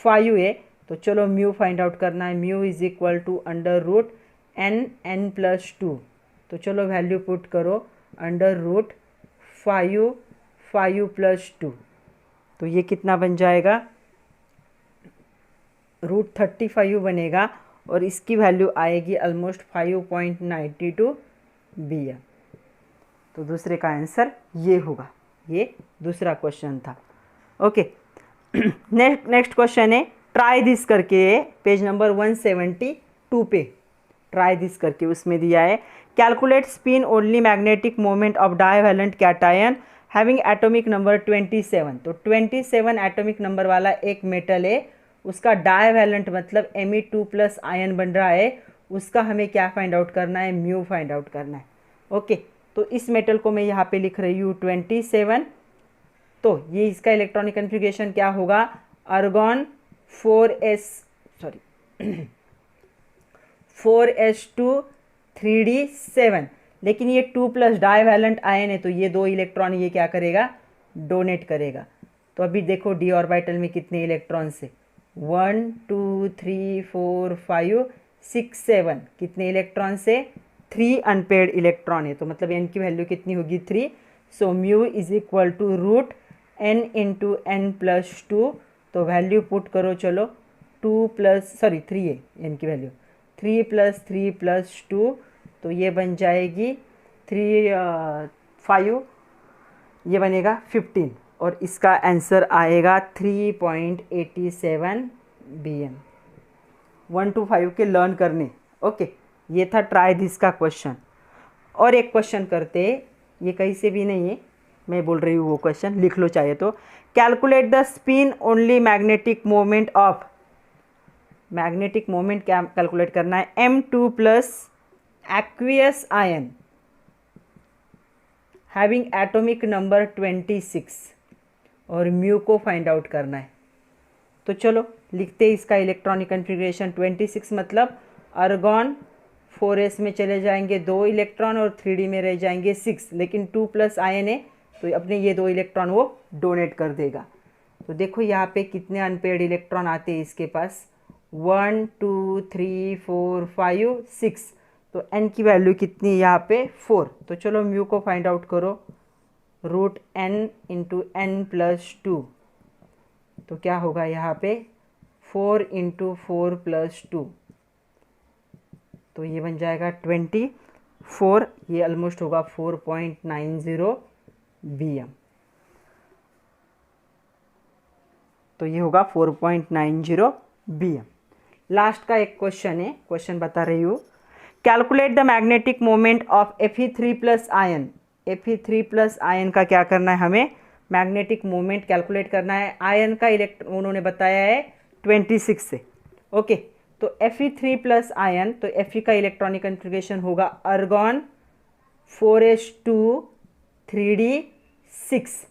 5 है। तो चलो म्यू फाइंड आउट करना है, mu is equal to √n plus 2। तो चलो वैल्यू पुट करो, √5 प्लस 2, तो ये कितना बन जाएगा, √35 बनेगा। और इसकी वैल्यू आएगी ऑलमोस्ट 5.92 BM। तो दूसरे का आंसर ये होगा, ये दूसरा क्वेश्चन था। ओके, नेक्स्ट क्वेश्चन है, ट्राई दिस करके, पेज नंबर 172 पे ट्राई दिस करके उसमें दिया है, calculate spin only magnetic moment of divalent cation having atomic number 27। तो 27 एटॉमिक नंबर वाला एक मेटल है, उसका डाइवैलेंट मतलब Me2+ आयन बन रहा है, उसका हमें क्या फाइंड आउट करना है, म्यू फाइंड आउट करना है। ओके, तो इस मेटल को मैं यहाँ पे लिख रही हूँ 27। तो ये इसका इलेक्ट्रॉनिक कन्फिग्रेशन क्या होगा, अर्गॉन 4s2 3d7। लेकिन ये 2+ डाइवैलेंट आयन है, तो ये 2 इलेक्ट्रॉन ये क्या करेगा, डोनेट करेगा। तो अभी देखो डी ऑर्बिटल में कितने इलेक्ट्रॉन से, 1 2 3 4 5 6 7, कितने इलेक्ट्रॉन से, 3 अनपेयर्ड इलेक्ट्रॉन है। तो मतलब n की वैल्यू कितनी होगी, 3। So mu is equal to √n into n plus 2। तो वैल्यू पुट करो, चलो 3 है n की वैल्यू, 3 + 3 + 2, तो ये बन जाएगी 3 5, ये बनेगा 15। और इसका आंसर आएगा 3.87 BM। 1 to 5 के लर्न करने। ओके, ये था ट्राई दिस का क्वेश्चन। और एक क्वेश्चन करते, ये कहीं से भी नहीं है, मैं बोल रही हूँ वो क्वेश्चन लिख लो चाहे तो, calculate the spin only magnetic moment of, magnetic moment क्या कैलकुलेट करना है, M2+ aqueous ion having atomic number 26 और म्यू को फाइंड आउट करना है। तो चलो लिखते हैं इसका इलेक्ट्रॉनिक कन्फिग्रेशन, 26 मतलब अर्गॉन 4s में चले जाएंगे 2 इलेक्ट्रॉन और 3d में रह जाएंगे 6, लेकिन 2+ आयन है तो अपने ये 2 इलेक्ट्रॉन वो डोनेट कर देगा। तो देखो यहाँ पे कितने अनपेयर्ड इलेक्ट्रॉन आते हैं इसके पास, 1 2 3 4 5 6। तो n की वैल्यू कितनी है यहाँ पे, 4। तो चलो म्यू को फाइंड आउट करो, √n इंटू n प्लस 2। तो क्या होगा यहाँ पे, 4 इंटू 4 प्लस 2, तो ये बन जाएगा 24। ये ऑलमोस्ट होगा 4.90 BM। तो ये होगा 4.90 BM। लास्ट का एक क्वेश्चन है, क्वेश्चन बता रही हूँ, calculate the magnetic moment of Fe3+ ion. Fe3+ ion का क्या करना है, हमें मैग्नेटिक मोमेंट कैलकुलेट करना है। आयन का इलेक्ट्रॉन उन्होंने बताया है 26 से। ओके, तो Fe3+ आयन, तो Fe का इलेक्ट्रॉनिक कॉन्फ़िगरेशन होगा आर्गॉन 4s2 3d6।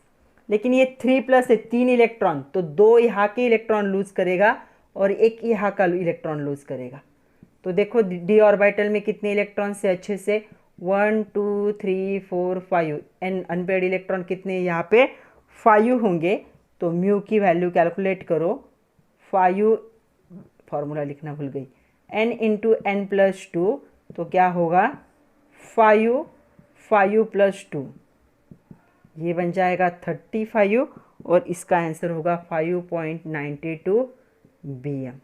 लेकिन ये 3+ है, 3 इलेक्ट्रॉन, तो 2 यहाँ के इलेक्ट्रॉन लूज करेगा और 1 यहाँ का इलेक्ट्रॉन लूज करेगा। तो देखो डी ऑर्बिटल में कितने इलेक्ट्रॉन से अच्छे से 1 2 3 4 5 एन अनपेयर्ड इलेक्ट्रॉन कितने यहाँ पे 5 होंगे। तो म्यू की वैल्यू कैलकुलेट करो। 5 फॉर्मूला लिखना भूल गई, n इंटू एन प्लस 2, तो क्या होगा 5 5 + 2, ये बन जाएगा 35 और इसका आंसर होगा 5.92 BM।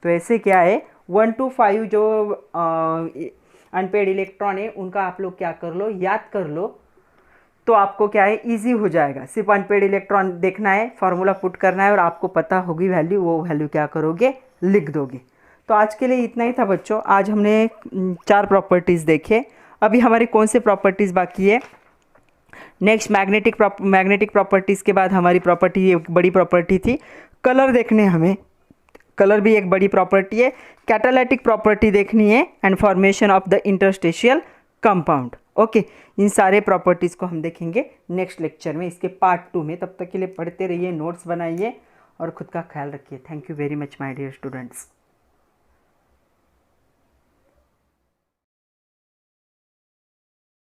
तो ऐसे क्या है 1 to 5 जो अनपेड इलेक्ट्रॉन है उनका आप लोग क्या कर लो, याद कर लो, तो आपको क्या है इजी हो जाएगा। सिर्फ अनपेड इलेक्ट्रॉन देखना है, फार्मूला पुट करना है और आपको पता होगी वैल्यू, वो वैल्यू क्या करोगे, लिख दोगे। तो आज के लिए इतना ही था बच्चों। आज हमने 4 प्रॉपर्टीज़ देखे। अभी हमारी कौन से प्रॉपर्टीज़ बाकी है, नेक्स्ट मैग्नेटिक प्रॉपर्टीज़ के बाद हमारी प्रॉपर्टी, एक बड़ी प्रॉपर्टी थी कलर देखने हमें। कलर भी एक बड़ी प्रॉपर्टी है। कैटालिटिक प्रॉपर्टी देखनी है and formation of the interstitial compound. Okay, इन सारे प्रॉपर्टीज़ को हम देखेंगे नेक्स्ट लेक्चर में, इसके पार्ट 2 में। तब तक के लिए पढ़ते रहिए, नोट्स बनाइए और ख़ुद का ख्याल रखिए। Thank you very much my dear students.